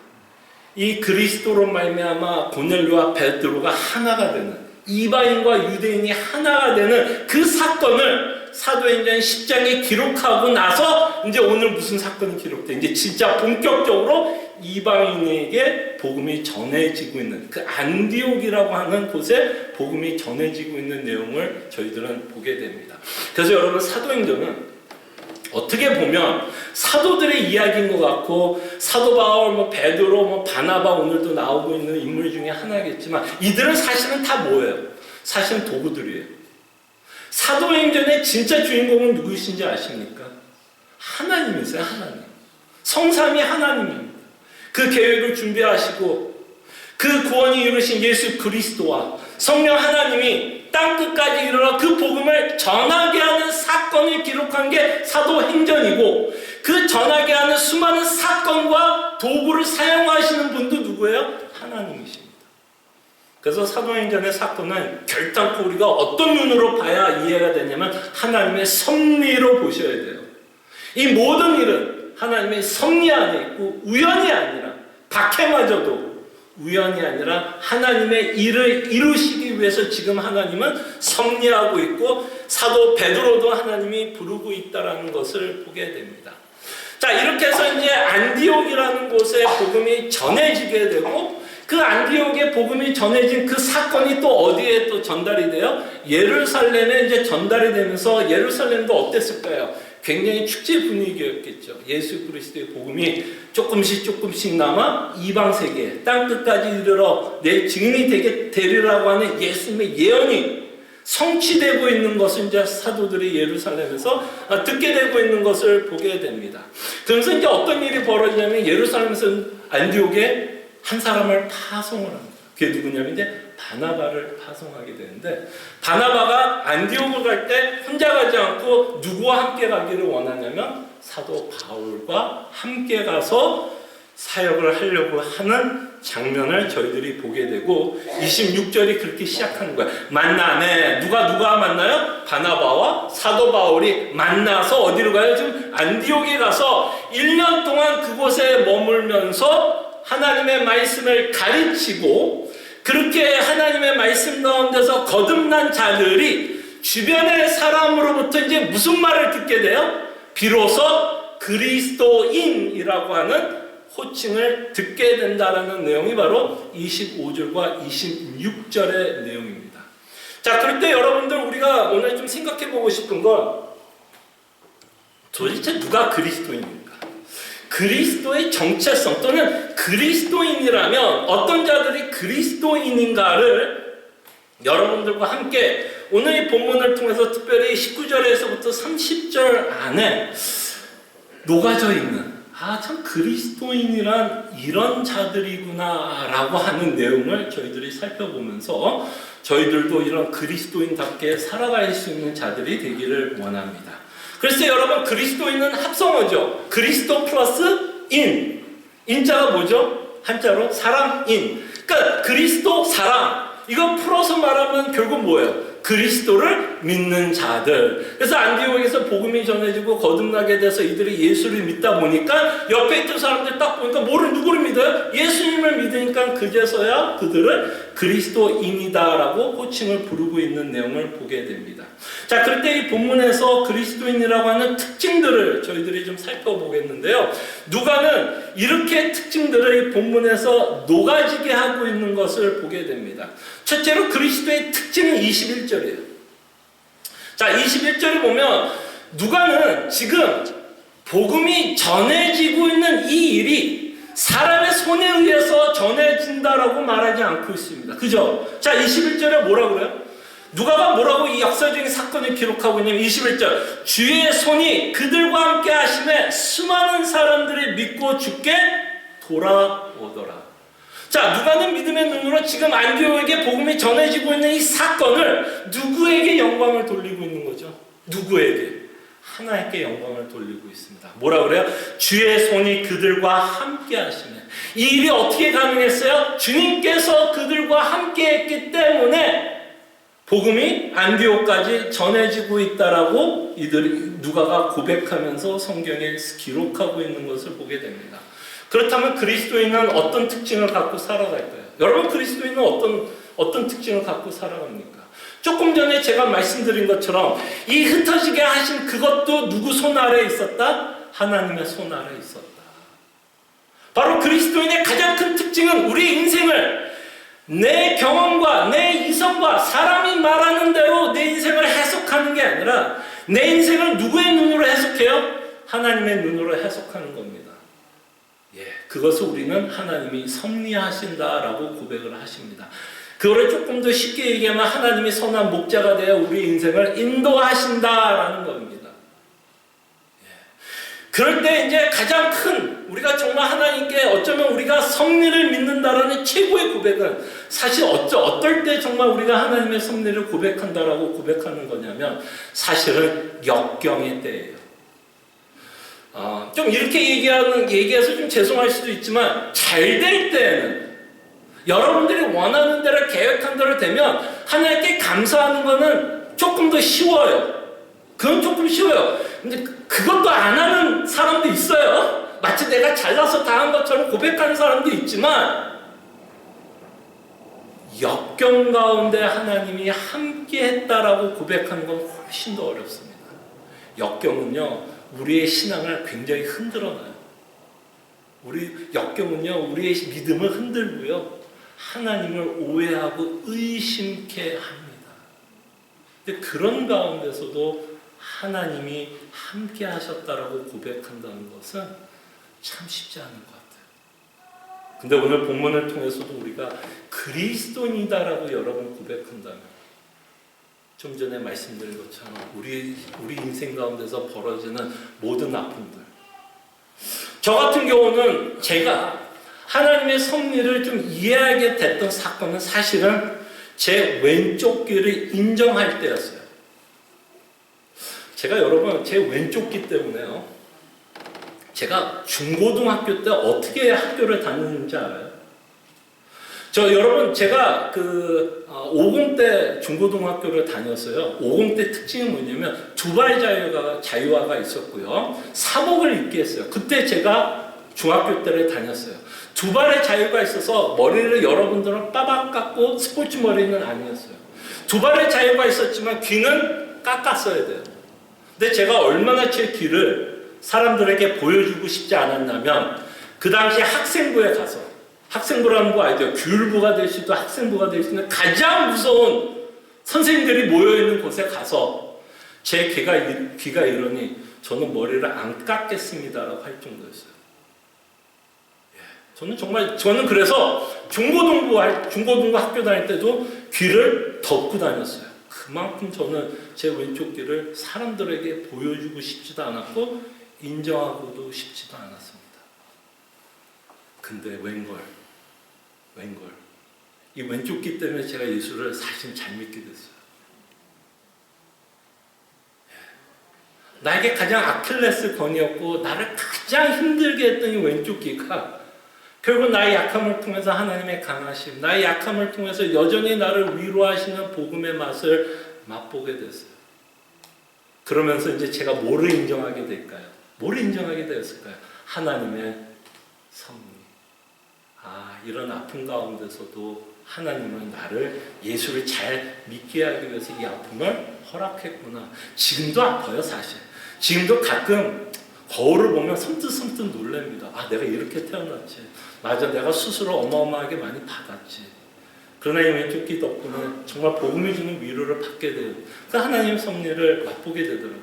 이 그리스도로 말미암아 고넬료와 베드로가 하나가 되는, 이방인과 유대인이 하나가 되는 그 사건을 사도행전 10장에 기록하고 나서 이제 오늘 무슨 사건이 기록돼? 이제 진짜 본격적으로 이방인에게 복음이 전해지고 있는 그 안디옥이라고 하는 곳에 복음이 전해지고 있는 내용을 저희들은 보게 됩니다. 그래서 여러분 사도행전은 어떻게 보면 사도들의 이야기인 것 같고 사도 바울, 베드로, 바나바 오늘도 나오고 있는 인물 중에 하나겠지만 이들은 사실은 다 뭐예요? 사실은 도구들이에요. 사도행전의 진짜 주인공은 누구신지 아십니까? 하나님이세요. 하나님. 성삼위 하나님입니다. 그 계획을 준비하시고 그 구원이 이루신 예수 그리스도와 성령 하나님이 땅끝까지 이르러 그 복음을 전하게 하는 사건을 기록한 게 사도행전이고 그 전하게 하는 수많은 사건과 도구를 사용하시는 분도 누구예요? 하나님이십니다. 그래서 사도행전의 사건은 결단코 우리가 어떤 눈으로 봐야 이해가 되냐면 하나님의 섭리로 보셔야 돼요. 이 모든 일은 하나님의 섭리 안에 있고 우연이 아니라 박해마저도 우연이 아니라 하나님의 일을 이루시기 위해서 지금 하나님은 섭리하고 있고 사도 베드로도 하나님이 부르고 있다는 것을 보게 됩니다. 자, 이렇게 해서 이제 안디옥이라는 곳에 복음이 전해지게 되고 그 안디옥에 복음이 전해진 그 사건이 또 어디에 또 전달이 돼요? 예루살렘에 이제 전달이 되면서 예루살렘도 어땠을까요? 굉장히 축제 분위기였겠죠. 예수 그리스도의 복음이 조금씩 남아 이방 세계 땅끝까지 이르러 내 증인이 되리라고 하는 예수님의 예언이 성취되고 있는 것을 이제 사도들이 예루살렘에서 듣게 되고 있는 것을 보게 됩니다. 그러면서 이제 어떤 일이 벌어지냐면 예루살렘에서 안디옥에 한 사람을 파송을 합니다. 그게 누구냐면 이제 바나바를 파송하게 되는데 바나바가 안디옥을 갈 때 혼자 가지 않고 누구와 함께 가기를 원하냐면 사도 바울과 함께 가서 사역을 하려고 하는 장면을 저희들이 보게 되고 26절이 그렇게 시작하는 거예요. 만나네. 누가 만나요? 바나바와 사도 바울이 만나서 어디로 가요? 지금 안디옥에 가서 1년 동안 그곳에 머물면서 하나님의 말씀을 가르치고 그렇게 하나님의 말씀 가운데서 거듭난 자들이 주변의 사람으로부터 이제 무슨 말을 듣게 돼요? 비로소 그리스도인이라고 하는 호칭을 듣게 된다라는 내용이 바로 25절과 26절의 내용입니다. 자, 그럴 때 여러분들 우리가 오늘 좀 생각해 보고 싶은 건 도대체 누가 그리스도인입니까? 그리스도의 정체성 또는 그리스도인이라면 어떤 자들이 그리스도인인가를 여러분들과 함께 오늘 이 본문을 통해서 특별히 19절에서부터 30절 안에 녹아져 있는 참 그리스도인이란 이런 자들이구나 라고 하는 내용을 저희들이 살펴보면서 저희들도 이런 그리스도인답게 살아갈 수 있는 자들이 되기를 원합니다. 그래서 여러분 그리스도인은 합성어죠. 그리스도 플러스 인. 인자가 뭐죠? 한자로 사랑인. 그러니까 그리스도 사랑. 이거 풀어서 말하면 결국 뭐예요? 그리스도를 믿는 자들. 그래서 안디옥에서 복음이 전해지고 거듭나게 돼서 이들이 예수를 믿다 보니까 옆에 있던 사람들 딱 보니까 누구를 믿어요? 예수님을 믿으니까 그제서야 그들을 그리스도인이다라고 호칭을 부르고 있는 내용을 보게 됩니다. 자, 그럴 때 이 본문에서 그리스도인이라고 하는 특징들을 저희들이 좀 살펴보겠는데요. 누가는 이렇게 특징들을 이 본문에서 녹아지게 하고 있는 것을 보게 됩니다. 첫째로 그리스도의 특징은 21절이에요. 자, 21절에 보면 누가는 지금 복음이 전해지고 있는 이 일이 사람의 손에 의해서 전해진다라고 말하지 않고 있습니다. 그죠? 자, 21절에 뭐라 그래요? 누가가 뭐라고 이 역사적인 사건을 기록하고 있냐면 21절, 주의 손이 그들과 함께 하심에 수많은 사람들이 믿고 주께 돌아오더라. 자, 누가는 믿음의 눈으로 지금 안디옥에게 복음이 전해지고 있는 이 사건을 누구에게 영광을 돌리고 있는 거죠? 누구에게? 하나님께 영광을 돌리고 있습니다. 뭐라 그래요? 주의 손이 그들과 함께 하시네. 이 일이 어떻게 가능했어요? 주님께서 그들과 함께 했기 때문에 복음이 안디옥까지 전해지고 있다라고 이들이 누가가 고백하면서 성경에 기록하고 있는 것을 보게 됩니다. 그렇다면 그리스도인은 어떤 특징을 갖고 살아갈까요? 여러분, 그리스도인은 어떤 특징을 갖고 살아갑니까? 조금 전에 제가 말씀드린 것처럼 이 흩어지게 하신 그것도 누구 손 아래에 있었다? 하나님의 손 아래에 있었다. 바로 그리스도인의 가장 큰 특징은 우리 인생을 내 경험과 내 이성과 사람이 말하는 대로 내 인생을 해석하는 게 아니라 내 인생을 누구의 눈으로 해석해요? 하나님의 눈으로 해석하는 겁니다. 그것을 우리는 하나님이 섭리하신다라고 고백을 하십니다. 그거를 조금 더 쉽게 얘기하면 하나님이 선한 목자가 되어 우리 인생을 인도하신다라는 겁니다. 그럴 때 이제 가장 큰 우리가 정말 하나님께 어쩌면 우리가 섭리를 믿는다라는 최고의 고백은 사실 어떨 때 정말 우리가 하나님의 섭리를 고백한다라고 고백하는 거냐면 사실은 역경의 때예요. 좀 이렇게 얘기해서 좀 죄송할 수도 있지만 잘 될 때에는 여러분들이 원하는 대로 계획한 대로 되면 하나님께 감사하는 거는 조금 더 쉬워요. 그건 조금 쉬워요. 근데 그것도 안 하는 사람도 있어요. 마치 내가 잘나서 다 한 것처럼 고백하는 사람도 있지만 역경 가운데 하나님이 함께 했다라고 고백하는 건 훨씬 더 어렵습니다. 역경은요, 우리의 신앙을 굉장히 흔들어놔요. 역경은요, 우리의 믿음을 흔들고요, 하나님을 오해하고 의심케 합니다. 근데 그런 가운데서도 하나님이 함께 하셨다라고 고백한다는 것은 참 쉽지 않은 것 같아요. 근데 오늘 본문을 통해서도 우리가 그리스도인이다라고 여러분 고백한다면 좀 전에 말씀드린 것처럼 우리 인생 가운데서 벌어지는 모든 아픔들, 저 같은 경우는 제가 하나님의 섭리를 좀 이해하게 됐던 사건은 사실은 제 왼쪽 귀를 인정할 때였어요. 제가 여러분 제 왼쪽 귀 때문에요, 제가 중고등학교 때 어떻게 학교를 다녔는지 알아요? 여러분, 제가 50대 중고등학교를 다녔어요. 50대 특징이 뭐냐면 두발 자유화가 있었고요, 사복을 입게 했어요. 그때 제가 중학교 때를 다녔어요. 두발의 자유가 있어서 머리를 여러분들은 빠박 깎고 스포츠 머리는 아니었어요. 두발의 자유가 있었지만 귀는 깎았어야 돼요. 근데 제가 얼마나 제 귀를 사람들에게 보여주고 싶지 않았냐면 그 당시 학생부에 가서, 학생부라는 거 알죠? 교율부가 될 수도 학생부가 될 수 있는 가장 무서운 선생님들이 모여있는 곳에 가서 제 귀가 이러니 저는 머리를 안 깎겠습니다라고 할 정도였어요. 저는 그래서 중고등부 학교 다닐 때도 귀를 덮고 다녔어요. 그만큼 저는 제 왼쪽 귀를 사람들에게 보여주고 싶지도 않았고 인정하고도 싶지도 않았습니다. 근데 웬걸 이 왼쪽 귀 때문에 제가 예수를 사실 잘 믿게 됐어요. 나에게 가장 아킬레스 건이었고 나를 가장 힘들게 했던 이 왼쪽 귀가 결국 나의 약함을 통해서 하나님의 강하심, 나의 약함을 통해서 여전히 나를 위로하시는 복음의 맛을 맛보게 됐어요. 그러면서 이제 제가 뭐를 인정하게 될까요? 뭐를 인정하게 되었을까요? 하나님의 섭리. 이런 아픔 가운데서도 하나님은 나를 예수를 잘 믿게 하기 위해서 이 아픔을 허락했구나. 지금도 아파요, 사실. 지금도 가끔 거울을 보면 섬뜩섬뜩 놀랍니다. 내가 이렇게 태어났지. 맞아, 내가 수술을 어마어마하게 많이 받았지. 그러나 이 왼쪽 귀 덕분에 정말 복음이 주는 위로를 받게 돼요. 그 하나님의 섭리를 맛보게 되더라고요.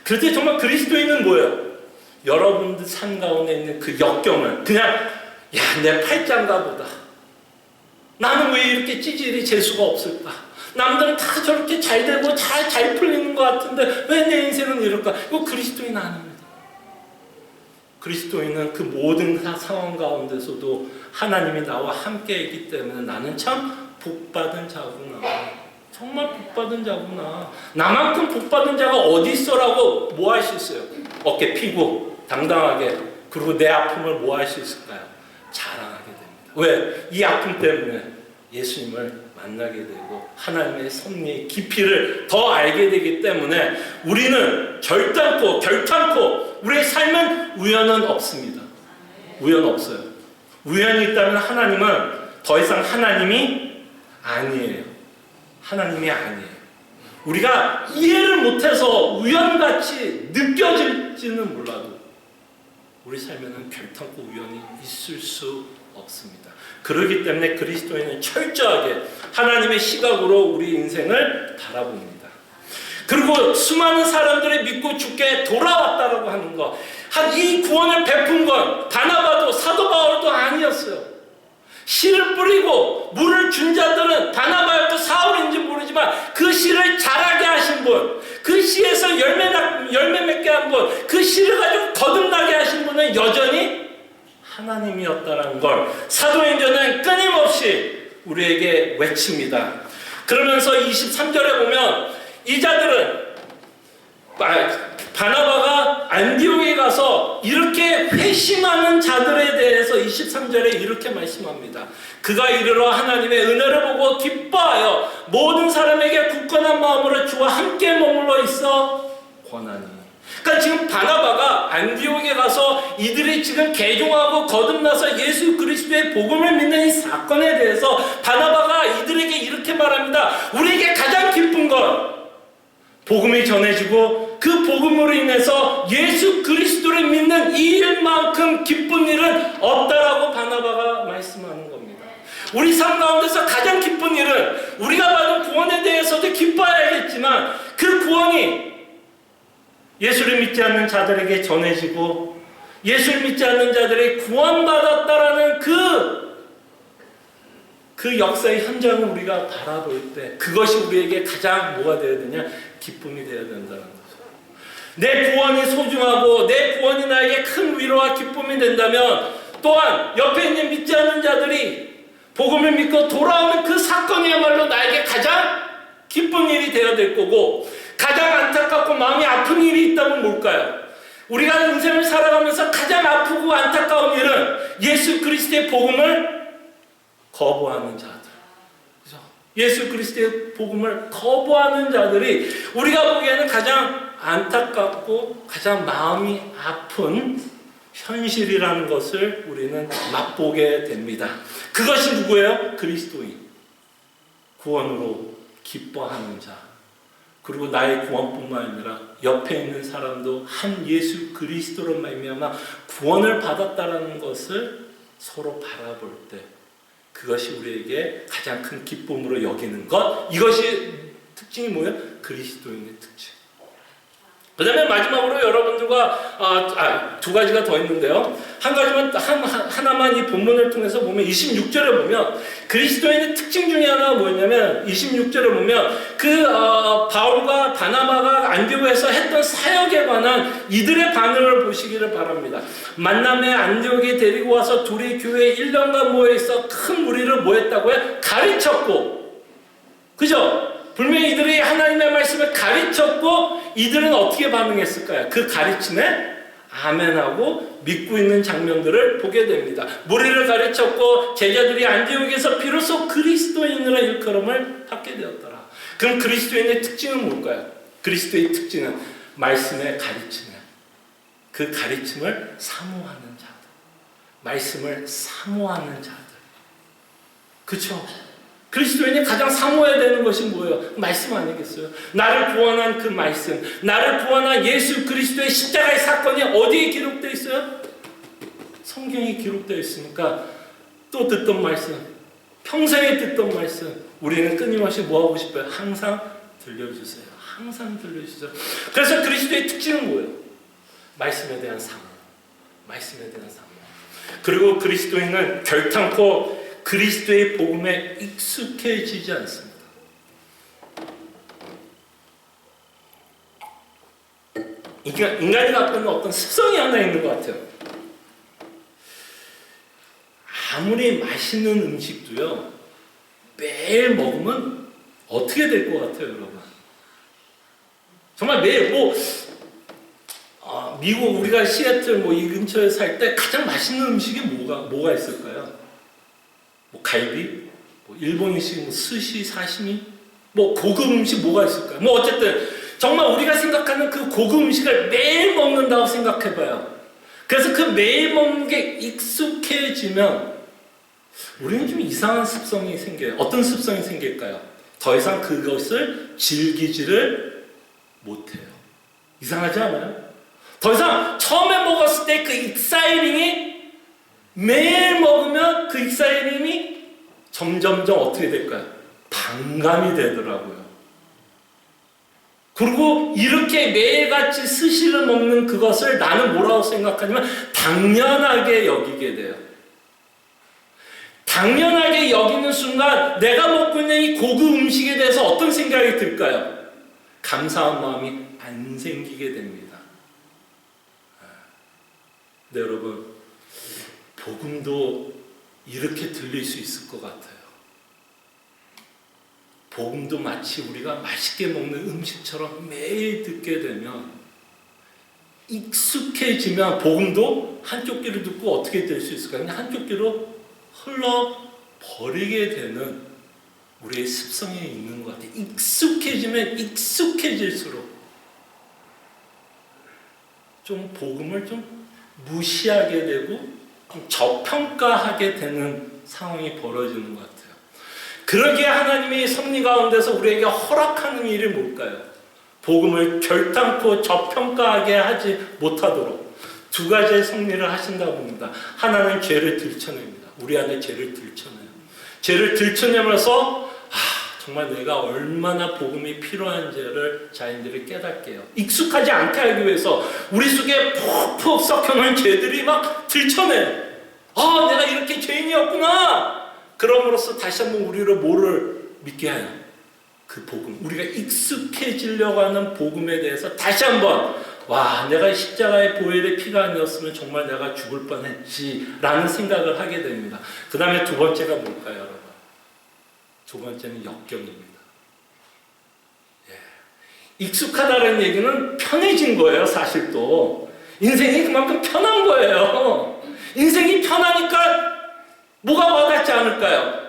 그럴 때 정말 그리스도인은 뭐예요? 여러분들 삶 가운데 있는 그 역경을 그냥 야, 내 팔짱가 보다. 나는 왜 이렇게 찌질이 재수가 없을까? 남들은 다 저렇게 잘 되고 잘 풀리는 것 같은데 왜 내 인생은 이럴까? 이거 그리스도인 아닙니다. 그리스도인은 그 모든 상황 가운데서도 하나님이 나와 함께 있기 때문에 나는 참 복받은 자구나. 정말 복받은 자구나. 나만큼 복받은 자가 어디 있어라고 뭐 할 수 있어요? 어깨 피고 당당하게 그리고 내 아픔을 뭐 할 수 있을까요? 자랑하게 됩니다. 왜? 이 아픔 때문에 예수님을 만나게 되고 하나님의 섭리의 깊이를 더 알게 되기 때문에 우리는 결단코 우리의 삶은 우연은 없습니다. 우연 없어요. 우연이 있다면 하나님은 더 이상 하나님이 아니에요. 하나님이 아니에요. 우리가 이해를 못해서 우연같이 느껴질지는 몰라도 우리 삶에는 결단코 우연이 있을 수 없습니다. 그렇기 때문에 그리스도인은 철저하게 하나님의 시각으로 우리 인생을 바라봅니다. 그리고 수많은 사람들이 믿고 죽게 돌아왔다라고 하는 것, 이 구원을 베푼 건 바나바도 사도 바울도 아니었어요. 씨를 뿌리고 물을 준 자들은 바나바였고 사울인지 모르지만 그 씨를 자라게 하신 분, 그 씨에서 열매 맺게 한 분, 그 씨를 가지고 거듭나게 하신 분은 여전히 하나님이었다는 걸 사도행전은 끊임없이 우리에게 외칩니다. 그러면서 23절에 보면 이 자들은 바나바가 안디옥에 가서 이렇게 회심하는 자들에 대해서 23절에 이렇게 말씀합니다. 그가 이르러 하나님의 은혜를 보고 기뻐하여 모든 사람에게 굳건한 마음으로 주와 함께 머물러 있어 권하니. 그러니까 지금 바나바가 안디옥에 가서 이들이 지금 개종하고 거듭나서 예수 그리스도의 복음을 믿는 이 사건에 대해서 바나바가 이들에게 이렇게 말합니다. 우리에게 가장 기쁜 건 복음이 전해지고 그 복음으로 인해서 예수 그리스도를 믿는 이 일만큼 기쁜 일은 없다라고 바나바가 말씀하는 겁니다. 우리 삶 가운데서 가장 기쁜 일은 우리가 받은 구원에 대해서도 기뻐해야겠지만 그 구원이 예수를 믿지 않는 자들에게 전해지고 예수를 믿지 않는 자들이 구원받았다라는 그 역사의 현장을 우리가 바라볼 때 그것이 우리에게 가장 뭐가 되어야 되냐? 기쁨이 되어야 된다는 거죠. 내 구원이 소중하고 내 구원이 나에게 큰 위로와 기쁨이 된다면 또한 옆에 있는 믿지 않는 자들이 복음을 믿고 돌아오는 그 사건이야말로 나에게 가장 기쁜 일이 되어야 될 거고 가장 안타깝고 마음이 아픈 일이 있다면 뭘까요? 우리가 인생을 살아가면서 가장 아프고 안타까운 일은 예수 그리스도의 복음을 거부하는 자들. 그죠? 예수 그리스도의 복음을 거부하는 자들이 우리가 보기에는 가장 안타깝고 가장 마음이 아픈 현실이라는 것을 우리는 맛보게 됩니다. 그것이 누구예요? 그리스도인. 구원으로 기뻐하는 자. 그리고 나의 구원뿐만 아니라 옆에 있는 사람도 한 예수 그리스도로 말미암아 구원을 받았다라는 것을 서로 바라볼 때 그것이 우리에게 가장 큰 기쁨으로 여기는 것. 이것이 특징이 뭐예요? 그리스도인의 특징. 그 다음에 마지막으로 여러분들과 두 가지가 더 있는데요. 한 가지만 하나만 이 본문을 통해서 보면 26절에 보면 그리스도인의 특징 중에 하나가 뭐였냐면 26절에 보면 바울과 바나바가 안디옥에서 했던 사역에 관한 이들의 반응을 보시기를 바랍니다. 만남에 안디옥에 데리고 와서 둘이 교회에 1년간 모여있어 큰 무리를 모였다고요? 가르쳤고, 그죠? 분명히 이들이 하나님의 말씀을 가르쳤고 이들은 어떻게 반응했을까요? 그 가르침에 아멘하고 믿고 있는 장면들을 보게 됩니다. 무리를 가르쳤고 제자들이 안디옥에서 비로소 그리스도인으로 일컬음을 받게 되었더라. 그럼 그리스도인의 특징은 뭘까요? 그리스도의 특징은 말씀의 가르침이에요. 그 가르침을 사모하는 자들. 말씀을 사모하는 자들. 그렇죠? 그리스도인이 가장 사모해야 되는 것이 뭐예요? 말씀 아니겠어요? 나를 구원한 그 말씀, 나를 구원한 예수 그리스도의 십자가의 사건이 어디에 기록되어 있어요? 성경이 기록되어 있으니까 또 듣던 말씀, 평생에 듣던 말씀 우리는 끊임없이 뭐하고 싶어요? 항상 들려주세요. 항상 들려주세요. 그래서 그리스도의 특징은 뭐예요? 말씀에 대한 사모. 말씀에 대한 사모. 그리고 그리스도인은 결탄코 그리스도의 복음에 익숙해지지 않습니다. 인간이 갖고 있는 어떤 습성이 하나 있는 것 같아요. 아무리 맛있는 음식도요, 매일 먹으면 어떻게 될 것 같아요, 여러분? 정말 매일 미국 우리가 시애틀 이 근처에 살 때 가장 맛있는 음식이 뭐가 있을까요? 갈비, 일본식 스시, 사시미, 고급 음식 뭐가 있을까요? 어쨌든 정말 우리가 생각하는 그 고급 음식을 매일 먹는다고 생각해봐요. 그래서 그 매일 먹는 게 익숙해지면 우리는 좀 이상한 습성이 생겨요. 어떤 습성이 생길까요? 더 이상 그것을 즐기지를 못해요. 이상하지 않아요? 더 이상 처음에 먹었을 때 그 익사이팅이 매일 먹으면 그 익사이팅이 점점점 어떻게 될까요? 반감이 되더라고요. 그리고 이렇게 매일같이 스시를 먹는 그것을 나는 뭐라고 생각하냐면 당연하게 여기게 돼요. 당연하게 여기는 순간 내가 먹고 있는 이 고급 음식에 대해서 어떤 생각이 들까요? 감사한 마음이 안 생기게 됩니다. 네, 여러분, 복음도 이렇게 들릴 수 있을 것 같아요. 복음도 마치 우리가 맛있게 먹는 음식처럼 매일 듣게 되면 익숙해지면 복음도 한쪽 귀로 듣고 어떻게 될 수 있을까요? 그냥 한쪽 귀로 흘러버리게 되는 우리의 습성이 있는 것 같아요. 익숙해지면 익숙해질수록 좀 복음을 좀 무시하게 되고 좀 저평가하게 되는 상황이 벌어지는 것 같아요. 그러기에 하나님이 섭리 가운데서 우리에게 허락하는 일이 뭘까요? 복음을 결탄코 저평가하게 하지 못하도록 두 가지의 섭리를 하신다고 봅니다. 하나는 죄를 들춰냅니다. 우리 안에 죄를 들춰내요. 죄를 들춰내면서 정말 내가 얼마나 복음이 필요한지를 자인들이 깨닫게요. 익숙하지 않게 하기 위해서 우리 속에 푹푹 썩혀놓은 죄들이 막 들춰내요. 내가 이렇게 죄인이었구나. 그럼으로써 다시 한번 우리를 뭐를 믿게 하여? 그 복음. 우리가 익숙해지려고 하는 복음에 대해서 다시 한번 내가 십자가의 보혈의 피가 아니었으면 정말 내가 죽을 뻔했지 라는 생각을 하게 됩니다. 그 다음에 두 번째가 뭘까요, 여러분? 두 번째는 역경입니다. 익숙하다는 얘기는 편해진 거예요, 사실 또. 인생이 그만큼 편한 거예요. 인생이 편하니까 뭐가 와닿지 않을까요?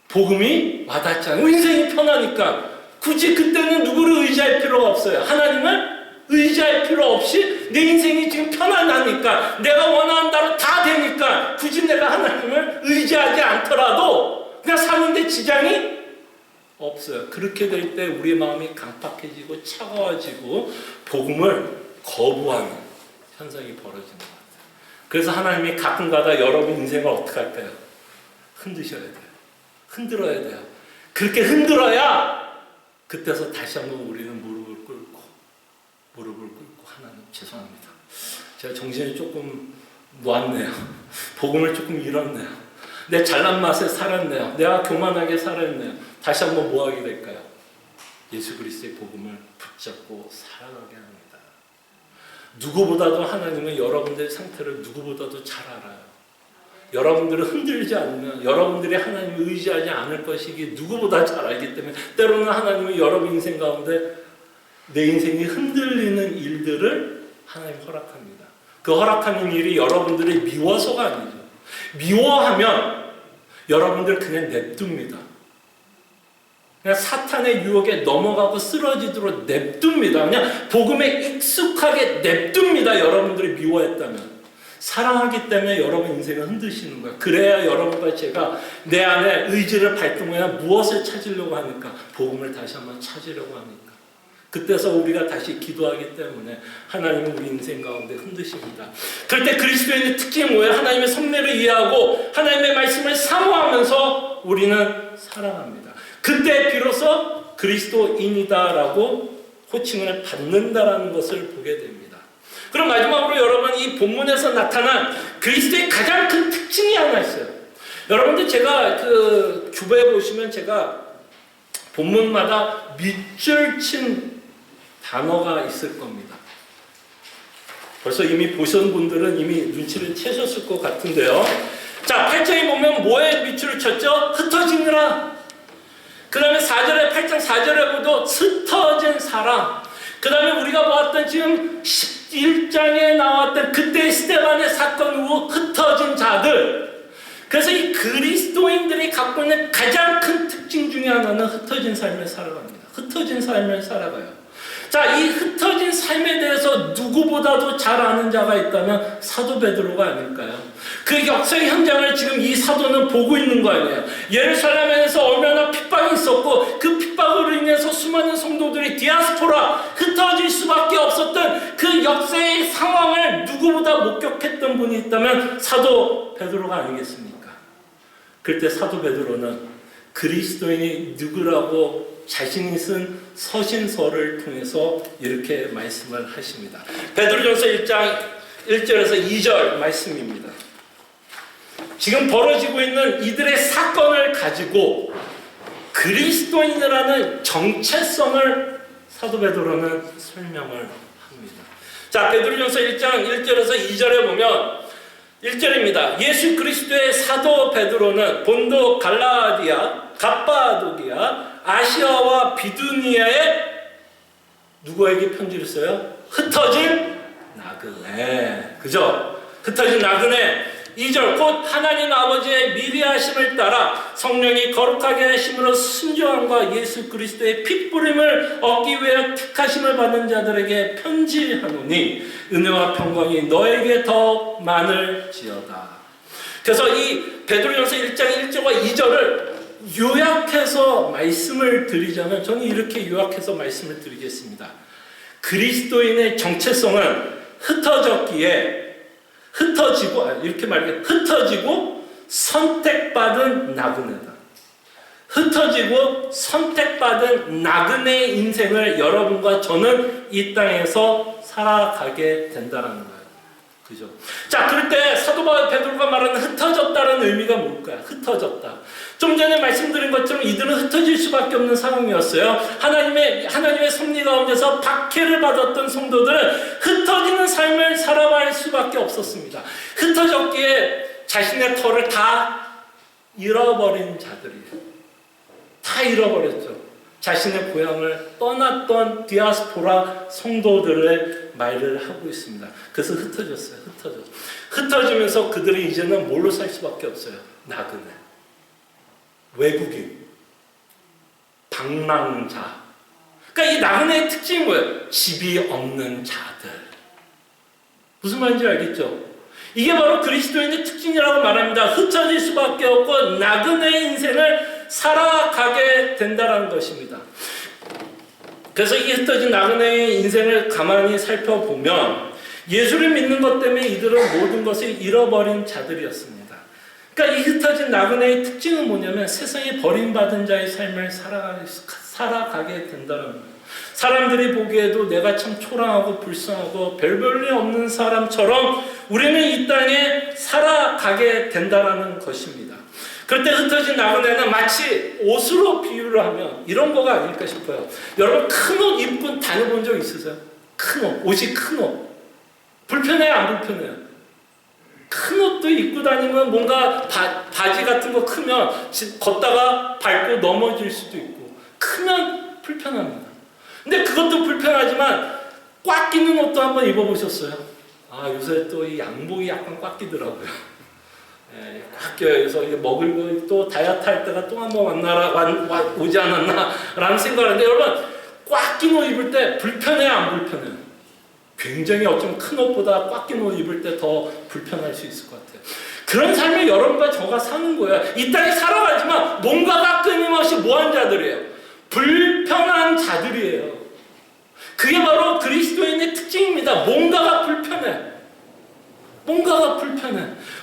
복음이 와닿지 않아요. 인생이 편하니까. 굳이 그때는 누구를 의지할 필요가 없어요. 하나님을 의지할 필요 없이 내 인생이 지금 편안하니까 내가 원하는 대로 다 되니까 굳이 내가 하나님을 의지하지 않더라도 그냥 사는데 지장이 없어요. 그렇게 될 때 우리의 마음이 강팍해지고 차가워지고 복음을 거부하는 현상이 벌어지는 것 같아요. 그래서 하나님이 가끔가다 여러분 인생을 어떻게 할까요? 흔드셔야 돼요. 흔들어야 돼요. 그렇게 흔들어야 그때서 다시 한번 우리는 무릎을 꿇고 하나님 죄송합니다. 제가 정신이 조금 놓았네요. 복음을 조금 잃었네요. 내 잘난 맛에 살았네요. 내가 교만하게 살았네요. 다시 한번 뭐 하게 될까요? 예수 그리스도의 복음을 붙잡고 살아가게 합니다. 누구보다도 하나님은 여러분들의 상태를 누구보다도 잘 알아요. 여러분들을 흔들지 않으면 여러분들이 하나님을 의지하지 않을 것이기 누구보다 잘 알기 때문에 때로는 하나님은 여러분 인생 가운데 내 인생이 흔들리는 일들을 하나님 허락합니다. 그 허락하는 일이 여러분들이 미워서가 아니죠. 미워하면 여러분들 그냥 냅둡니다. 그냥 사탄의 유혹에 넘어가고 쓰러지도록 냅둡니다. 그냥 복음에 익숙하게 냅둡니다. 여러분들이 미워했다면. 사랑하기 때문에 여러분 인생을 흔드시는 거예요. 그래야 여러분과 제가 내 안에 의지를 발동해야 무엇을 찾으려고 하니까? 복음을 다시 한번 찾으려고 하니까. 그때서 우리가 다시 기도하기 때문에 하나님은 우리 인생 가운데 흔드십니다. 그럴 때 그리스도인의 특징이 뭐예요? 하나님의 섭리를 이해하고 하나님의 말씀을 사모하면서 우리는 살아갑니다. 그때 비로소 그리스도인이다라고 호칭을 받는다라는 것을 보게 됩니다. 그럼 마지막으로 여러분, 이 본문에서 나타난 그리스도의 가장 큰 특징이 하나 있어요. 여러분들 제가 그 주보에 보시면 제가 본문마다 밑줄 친 단어가 있을 겁니다. 벌써 이미 보신 분들은 이미 눈치를 채셨을 것 같은데요. 자, 8장에 보면 뭐에 밑줄을 쳤죠? 흩어지느라. 그 다음에 4절에 8장 4절에 보도 흩어진 사람. 그 다음에 우리가 보았던 지금 11장에 나왔던 그때 스데반의 사건 후 흩어진 자들. 그래서 이 그리스도인들이 갖고 있는 가장 큰 특징 중에 하나는 흩어진 삶을 살아갑니다. 흩어진 삶을 살아가요. 자, 이 흩어진 삶에 대해서 누구보다도 잘 아는 자가 있다면 사도 베드로가 아닐까요? 그 역사의 현장을 지금 이 사도는 보고 있는 거 아니에요. 예루살렘에서 얼마나 핍박이 있었고 그 핍박으로 인해서 수많은 성도들이 디아스포라 흩어질 수밖에 없었던 그 역사의 상황을 누구보다 목격했던 분이 있다면 사도 베드로가 아니겠습니까? 그때 사도 베드로는 그리스도인이 누구라고 자신이 쓴 서신서를 통해서 이렇게 말씀을 하십니다. 베드로전서 1장 1절에서 2절 말씀입니다. 지금 벌어지고 있는 이들의 사건을 가지고 그리스도인이라는 정체성을 사도 베드로는 설명을 합니다. 자, 베드로전서 1장 1절에서 2절에 보면 1절입니다. 예수 그리스도의 사도 베드로는 본도 갈라디아, 갑바도기아, 아시아와 비두니아에 누구에게 편지를 써요? 흩어진 나그네. 그죠? 흩어진 나그네. 2절 곧 하나님 아버지의 미리하심을 따라 성령이 거룩하게 하심으로 순종함과 예수 그리스도의 핏부림을 얻기 위해 택하심을 받은 자들에게 편지하노니 은혜와 평강이 너에게 더 많을지어다. 그래서 이 베드로전서 1장 1절과 2절을 요약해서 말씀을 드리자면 저는 이렇게 요약해서 말씀을 드리겠습니다. 그리스도인의 정체성은 흩어지고 선택받은 나그네다. 흩어지고 선택받은 나그네 인생을 여러분과 저는 이 땅에서 살아가게 된다는 거예요. 그죠? 자, 그럴 때 사도 베드로가 말하는 흩어졌다는 의미가 뭘까요? 흩어졌다. 좀 전에 말씀드린 것처럼 이들은 흩어질 수밖에 없는 상황이었어요. 하나님의 섭리 가운데서 박해를 받았던 성도들은 흩어지는 삶을 살아갈 수밖에 없었습니다. 흩어졌기에 자신의 터를 다 잃어버린 자들이에요. 다 잃어버렸죠. 자신의 고향을 떠났던 디아스포라 성도들의 말을 하고 있습니다. 그래서 흩어졌어요. 흩어지면서 그들은 이제는 뭘로 살 수밖에 없어요? 나그네. 외국인. 방랑자. 그러니까 이 나그네의 특징이 뭐예요? 집이 없는 자들. 무슨 말인지 알겠죠? 이게 바로 그리스도인의 특징이라고 말합니다. 흩어질 수밖에 없고 나그네의 인생을 살아가게 된다는 것입니다. 그래서 이 흩어진 나그네의 인생을 가만히 살펴보면 예수를 믿는 것 때문에 이들은 모든 것을 잃어버린 자들이었습니다. 그러니까 이 흩어진 나그네의 특징은 뭐냐면 세상에 버림받은 자의 삶을 살아가게 된다는 거예요. 사람들이 보기에도 내가 참 초라하고 불쌍하고 별 볼일 없는 사람처럼 우리는 이 땅에 살아가게 된다는 것입니다. 그럴 때 흩어진 나그네는 마치 옷으로 비유를 하면 이런 거가 아닐까 싶어요. 여러분 큰 옷 입고 다녀본 적 있으세요? 큰 옷, 옷이 큰 옷. 불편해요, 안 불편해요? 큰 옷도 입고 다니면 뭔가 바지 같은 거 크면 걷다가 밟고 넘어질 수도 있고 크면 불편합니다. 근데 그것도 불편하지만 꽉 끼는 옷도 한번 입어보셨어요? 아, 요새 또 이 양복이 약간 꽉 끼더라고요. 예, 꽉 껴요. 그래서 이게 먹을 거 또 다이어트 할 때가 또 한번 오지 않았나 라는 생각을 하는데 여러분 꽉 낀 옷 입을 때 불편해요, 안 불편해요? 굉장히 어쩌면 큰 옷보다 꽉 낀 옷 입을 때 더 불편할 수 있을 것 같아요. 그런 삶을 여러분과 저가 사는 거예요. 이 땅에 살아가지만 뭔가가 끊임없이 뭐한 자들이에요? 불편한 자들이에요. 그게 바로 그리스도인의 특징입니다. 뭔가가 불편해.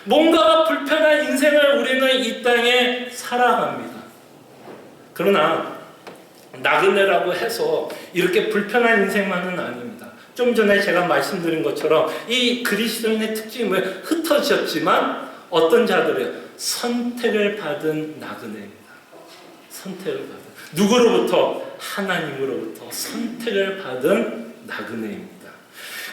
뭔가가 불편한 인생을 우리는 이 땅에 살아갑니다. 그러나 나그네라고 해서 이렇게 불편한 인생만은 아닙니다. 좀 전에 제가 말씀드린 것처럼 이 그리스도인의 특징은 흩어졌지만 어떤 자들이요? 선택을 받은 나그네입니다. 선택을 받은. 누구로부터? 하나님으로부터 선택을 받은 나그네입니다.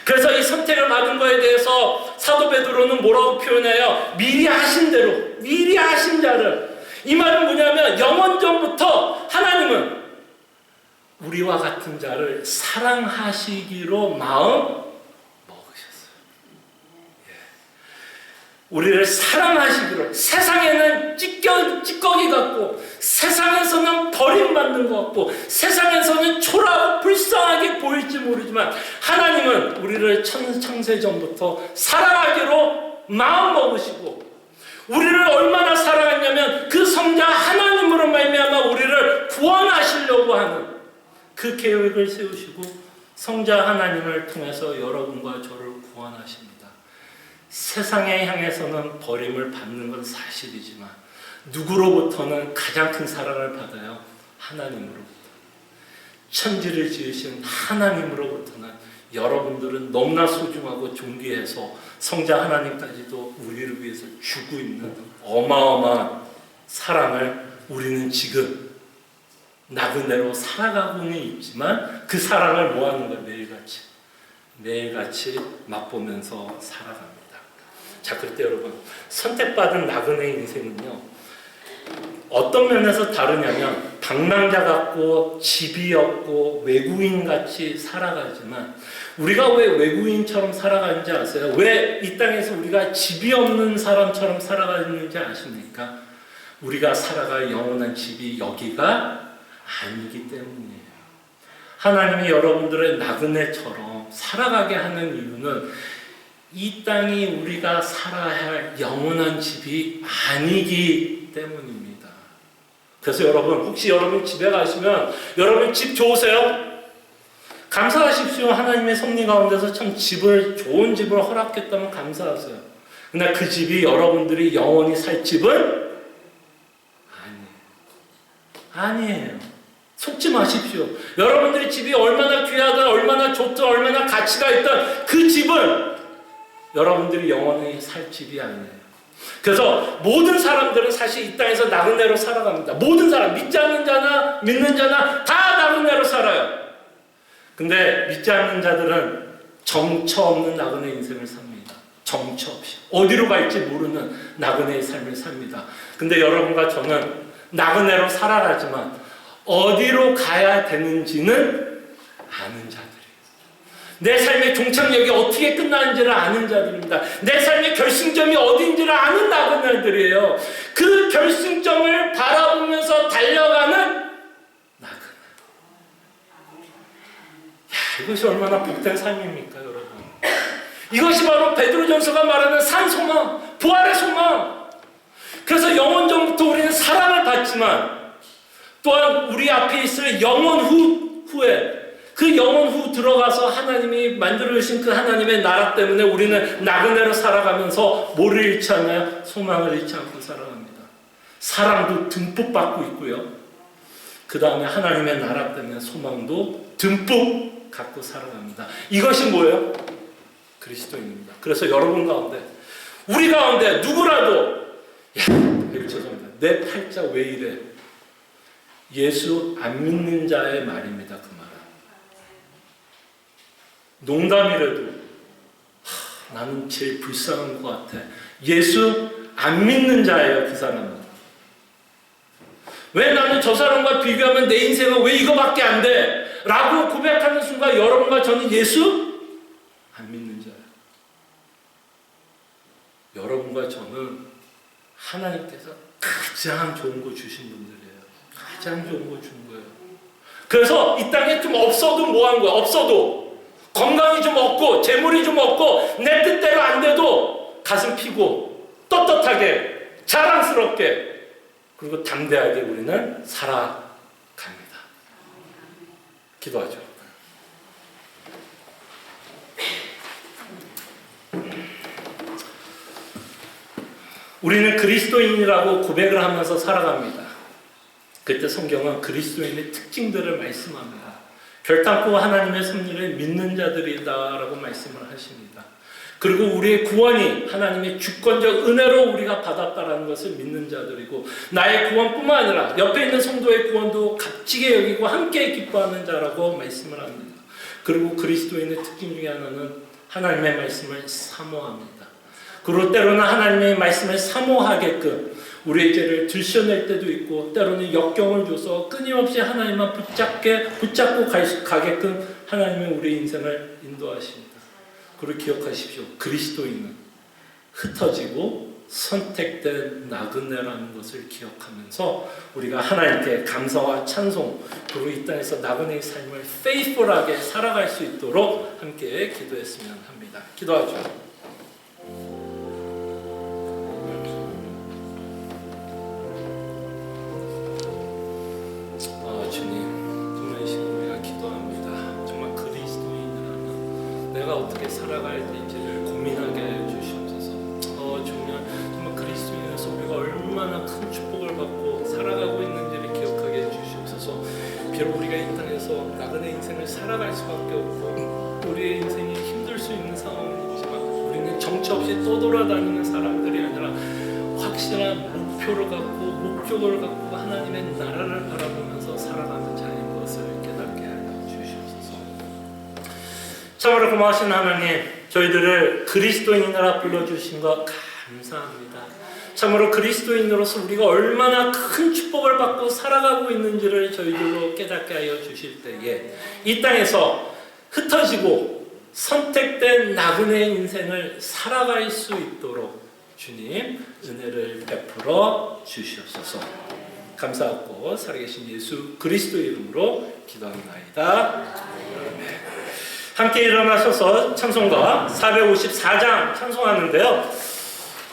그래서 이 선택을 받은 거에 대해서 사도 베드로는 뭐라고 표현해요? 미리 하신 대로, 미리 하신 자를. 이 말은 뭐냐면 영원전부터 하나님은 우리와 같은 자를 사랑하시기로 마음 먹으셨어요. 우리를 사랑하시기로. 세상에는 찌꺼기 같고, 세상에서는 버림받는 것 같고, 세상에서는 초라하고 불쌍하게 보일지 모르지만 하나님은 우리를 창세전부터 사랑하기로 마음 먹으시고, 우리를 얼마나 사랑했냐면 그 성자 하나님으로 말미암아 우리를 구원하시려고 하는 그 계획을 세우시고 성자 하나님을 통해서 여러분과 저를 구원하십니다. 세상에 향해서는 버림을 받는 건 사실이지만 누구로부터는 가장 큰 사랑을 받아요? 하나님으로부터. 천지를 지으신 하나님으로부터는 여러분들은 너무나 소중하고 존귀해서 성자 하나님까지도 우리를 위해서 주고 있는 어마어마한 사랑을 우리는 지금 나그네로 살아가고는 있지만 그 사랑을 뭐하는 거예요? 매일같이 맛보면서 살아갑니다. 자, 그럴 때 여러분, 선택받은 나그네의 인생은요, 어떤 면에서 다르냐면 방랑자 같고 집이 없고 외국인같이 살아가지만, 우리가 왜 외국인처럼 살아가는지 아세요? 왜 이 땅에서 우리가 집이 없는 사람처럼 살아가는지 아십니까? 우리가 살아갈 영원한 집이 여기가 아니기 때문이에요. 하나님이 여러분들의 나그네처럼 살아가게 하는 이유는 이 땅이 우리가 살아야 할 영원한 집이 아니기 때문입니다. 그래서 여러분, 혹시 여러분 집에 가시면 여러분 집 좋으세요? 감사하십시오. 하나님의 섭리 가운데서 참 좋은 집을 허락했다면 감사하세요. 그러나 그 집이 여러분들이 영원히 살 집은 아니에요. 속지 마십시오. 여러분들의 집이 얼마나 귀하든 얼마나 좋든 얼마나 가치가 있든 그 집은 여러분들이 영원히 살 집이 아니에요. 그래서 모든 사람들은 사실 이 땅에서 나그네로 살아갑니다. 모든 사람, 믿지 않는 자나 믿는 자나 다 나그네로 살아요. 근데 믿지 않는 자들은 정처 없는 나그네 인생을 삽니다. 정처 없이 어디로 갈지 모르는 나그네의 삶을 삽니다. 근데 여러분과 저는 나그네로 살아가지만 어디로 가야 되는지는 아는 자들이에요. 내 삶의 종착역이 어떻게 끝나는지를 아는 자들입니다. 내 삶의 결승점이 어디인지를 아는 나그네들이에요. 그 결승점을 바라보면서 달려가는 나그네. 이것이 얼마나 복된 삶입니까, 여러분? 이것이 바로 베드로전서가 말하는 산소망, 부활의 소망. 그래서 영원전부터 우리는 사랑을 받지만 또한 우리 앞에 있을 영원 후에 그 영원 후 들어가서 하나님이 만들어주신 그 하나님의 나라 때문에 우리는 나그네로 살아가면서 뭐를 잃지 않아요? 소망을 잃지 않고 살아갑니다. 사랑도 듬뿍 받고 있고요. 그 다음에 하나님의 나라 때문에 소망도 듬뿍 갖고 살아갑니다. 이것이 뭐예요? 그리스도인입니다. 그래서 여러분 가운데, 우리 가운데 누구라도 죄송합니다. 내 팔자 왜 이래? 예수 안 믿는 자의 말입니다. 그 말은. 농담이라도 나는 제일 불쌍한 것 같아. 예수 안 믿는 자예요. 그 사람은. 왜 나는 저 사람과 비교하면 내 인생은 왜 이거밖에 안 돼? 라고 고백하는 순간 여러분과 저는 예수 안 믿는 자예요. 여러분과 저는 하나님께서 가장 좋은 거 주신 분들이에요. 가장 좋은 거 준 거예요. 그래서 이 땅에 좀 없어도 뭐한 거야? 없어도 건강이 좀 없고 재물이 좀 없고 내 뜻대로 안 돼도 가슴 피고 떳떳하게 자랑스럽게 그리고 담대하게 우리는 살아갑니다. 기도하죠. 우리는 그리스도인이라고 고백을 하면서 살아갑니다. 그때 성경은 그리스도인의 특징들을 말씀합니다. 결단코 하나님의 섭리를 믿는 자들이다라고 말씀을 하십니다. 그리고 우리의 구원이 하나님의 주권적 은혜로 우리가 받았다라는 것을 믿는 자들이고, 나의 구원뿐만 아니라 옆에 있는 성도의 구원도 값지게 여기고 함께 기뻐하는 자라고 말씀을 합니다. 그리고 그리스도인의 특징 중에 하나는 하나님의 말씀을 사모합니다. 그리고 때로는 하나님의 말씀을 사모하게끔 우리의 죄를 들춰낼 때도 있고, 때로는 역경을 줘서 끊임없이 하나님만 붙잡고 가게끔 하나님의 우리 인생을 인도하십니다. 그리고 기억하십시오. 그리스도인은 흩어지고 선택된 나그네라는 것을 기억하면서 우리가 하나님께 감사와 찬송, 그리고 이 땅에서 나그네의 삶을 페이스풀하게 살아갈 수 있도록 함께 기도했으면 합니다. 기도하죠. 주님, 정말 이 시간 우리가 기도합니다. 정말 그리스도인이라면 내가 어떻게 살아가야 될지를 고민하게 해주시옵소서. 정말 그리스도인으로서 우리가 얼마나 큰 축복을 받고 살아가고 있는지를 기억하게 해주시옵소서. 비록 우리가 이 땅에서 나그네 인생을 살아갈 수밖에 없고 우리의 인생이 힘들 수 있는 상황은 있지만, 우리는 정처 없이 떠돌아다니는 사람들이 아니라 확실한 목표를 갖고 목적을 갖고 하나님의 나라를 바라보면서 살아가는 자인 것을 깨닫게 하여 주시옵소서. 참으로 고마우신 하나님, 저희들을 그리스도인이라 불러주신 것 감사합니다. 참으로 그리스도인으로서 우리가 얼마나 큰 축복을 받고 살아가고 있는지를 저희들로 깨닫게 하여 주실 때에 이 땅에서 흩어지고 선택된 나그네의 인생을 살아갈 수 있도록 주님 은혜를 베풀어 주시옵소서. 감사하고 살아계신 예수 그리스도의 이름으로 기도합니다. 함께 일어나셔서 찬송가 454장 찬송하는데요.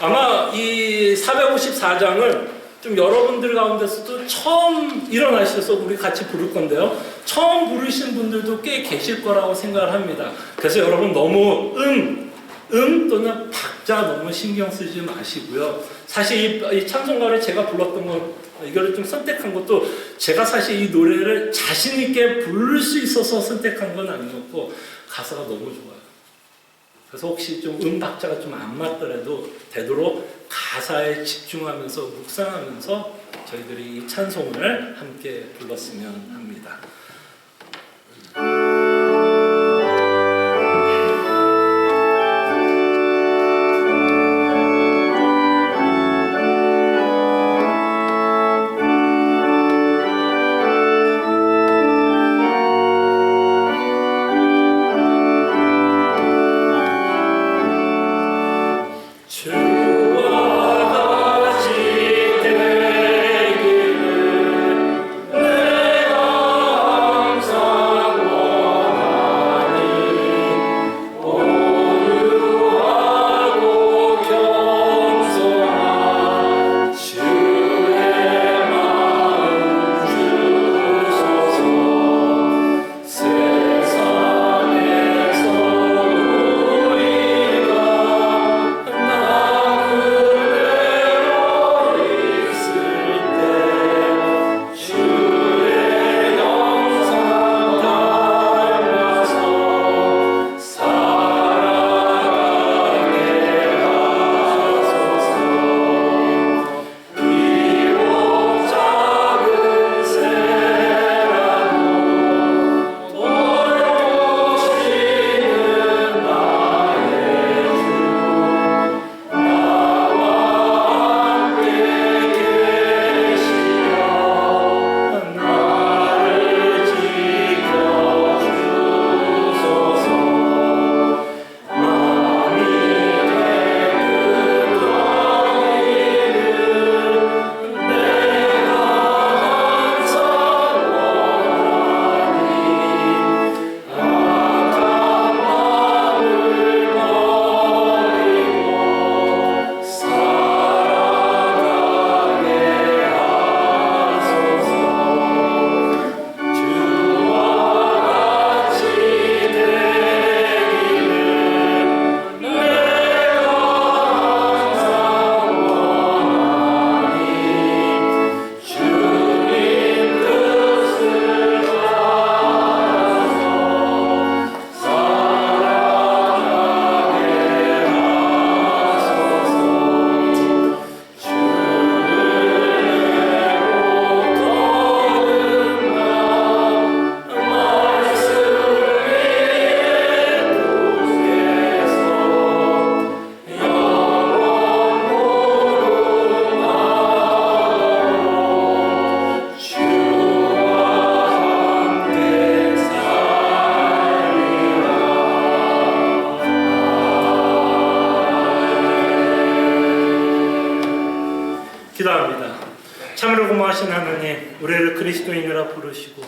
아마 이 454장은 좀 여러분들 가운데서도 처음 일어나셔서 우리 같이 부를 건데요. 처음 부르신 분들도 꽤 계실 거라고 생각을 합니다. 그래서 여러분 너무 또는 박자 너무 신경 쓰지 마시고요. 사실 이 찬송가를 제가 불렀던 건, 이거를 좀 선택한 것도 제가 사실 이 노래를 자신 있게 부를 수 있어서 선택한 건 아니었고, 가사가 너무 좋아요. 그래서 혹시 좀 박자가 좀 안 맞더라도 되도록 가사에 집중하면서 묵상하면서 저희들이 이 찬송을 함께 불렀으면 합니다. 주와 같이 되기를 내가 참으로 고마우신 하나님, 우리를 그리스도인이라 부르시고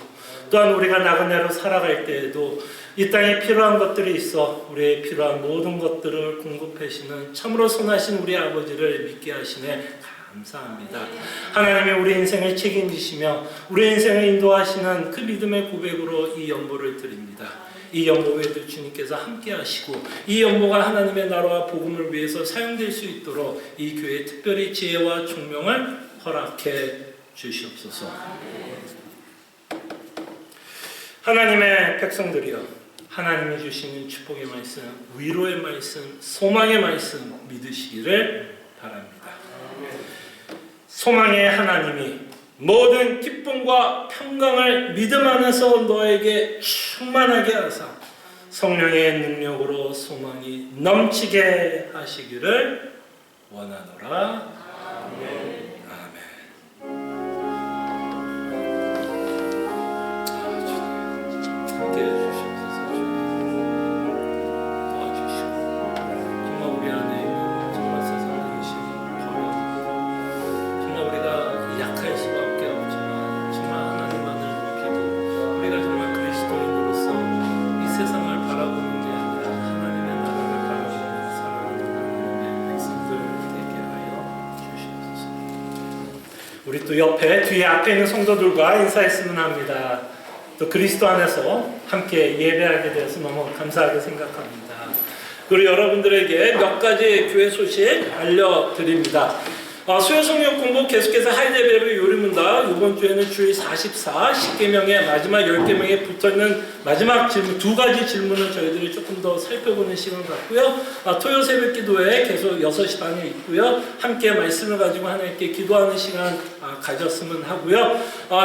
또한 우리가 나그네로 살아갈 때에도 이 땅에 필요한 것들이 있어 우리의 필요한 모든 것들을 공급하시는 참으로 선하신 우리 아버지를 믿게 하시네 감사합니다. 하나님이 우리 인생을 책임지시며 우리 인생을 인도하시는 그 믿음의 고백으로 이 연보를 드립니다. 이 연보에도 주님께서 함께 하시고 이 연보가 하나님의 나라와 복음을 위해서 사용될 수 있도록 이 교회에 특별히 지혜와 총명을 허락해 주시옵소서. 하나님의 백성들이여, 하나님이 주시는 축복의 말씀, 위로의 말씀, 소망의 말씀 믿으시기를 바랍니다. 소망의 하나님이 모든 기쁨과 평강을 믿음 안에서 너에게 충만하게 하사 성령의 능력으로 소망이 넘치게 하시기를 원하노라. 아멘. 함께 해주시옵소서. 도와주시고 정말 우리 안에 있는 정말 세상의 의식이 버려지고 정말 우리가 약할 수밖에 없지만 정말 하나님만을 높이고 우리가 정말 그리스도인으로서 이 세상을 바라보는 게 아니라 하나님의 나라를 바라보는 사랑하는 하나님의 백성들 되게 하여 주시옵소서. 우리 또 옆에 뒤에 앞에 있는 성도들과 인사했으면 합니다. 또 그리스도 안에서 함께 예배하게 되어서 너무 감사하게 생각합니다. 그리고 여러분들에게 몇 가지 교회 소식 알려드립니다. 수요 성경 공부 계속해서 하이데베르 요리문다. 이번 주에는 주의 44 10계명의 마지막 10계명에 붙어있는 마지막 질문, 두 가지 질문을 저희들이 조금 더 살펴보는 시간 같고요. 토요 새벽 기도회 계속 6시 반에 있고요. 함께 말씀을 가지고 하나님께 기도하는 시간 가졌으면 하고요.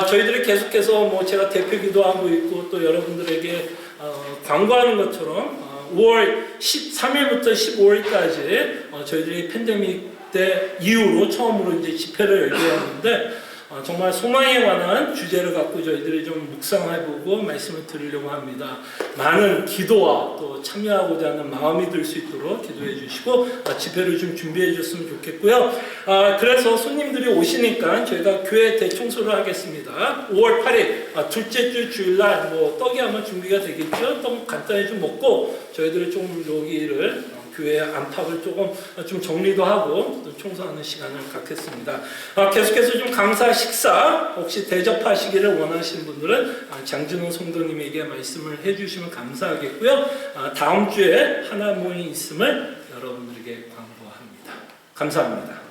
저희들이 계속해서 제가 대표 기도하고 있고 또 여러분들에게 광고하는 것처럼 5월 13일부터 15일까지 저희들이 팬데믹 때 이후로 처음으로 이제 집회를 열게 했는데 정말 소망에 관한 주제를 갖고 저희들이 좀 묵상해보고 말씀을 드리려고 합니다. 많은 기도와 또 참여하고자 하는 마음이 들 수 있도록 기도해 주시고 집회를 좀 준비해 줬으면 좋겠고요. 그래서 손님들이 오시니까 저희가 교회 대청소를 하겠습니다. 5월 8일 둘째 주 주일날 떡이 아마 준비가 되겠죠. 떡 간단히 좀 먹고 저희들이 좀 여기를 교회 안팎을 조금 좀 정리도 하고 또 청소하는 시간을 갖겠습니다. 계속해서 좀 감사 식사 혹시 대접하시기를 원하시는 분들은 장진호 성도님에게 말씀을 해주시면 감사하겠고요. 다음 주에 하나 모임 있음을 여러분들에게 광고합니다. 감사합니다.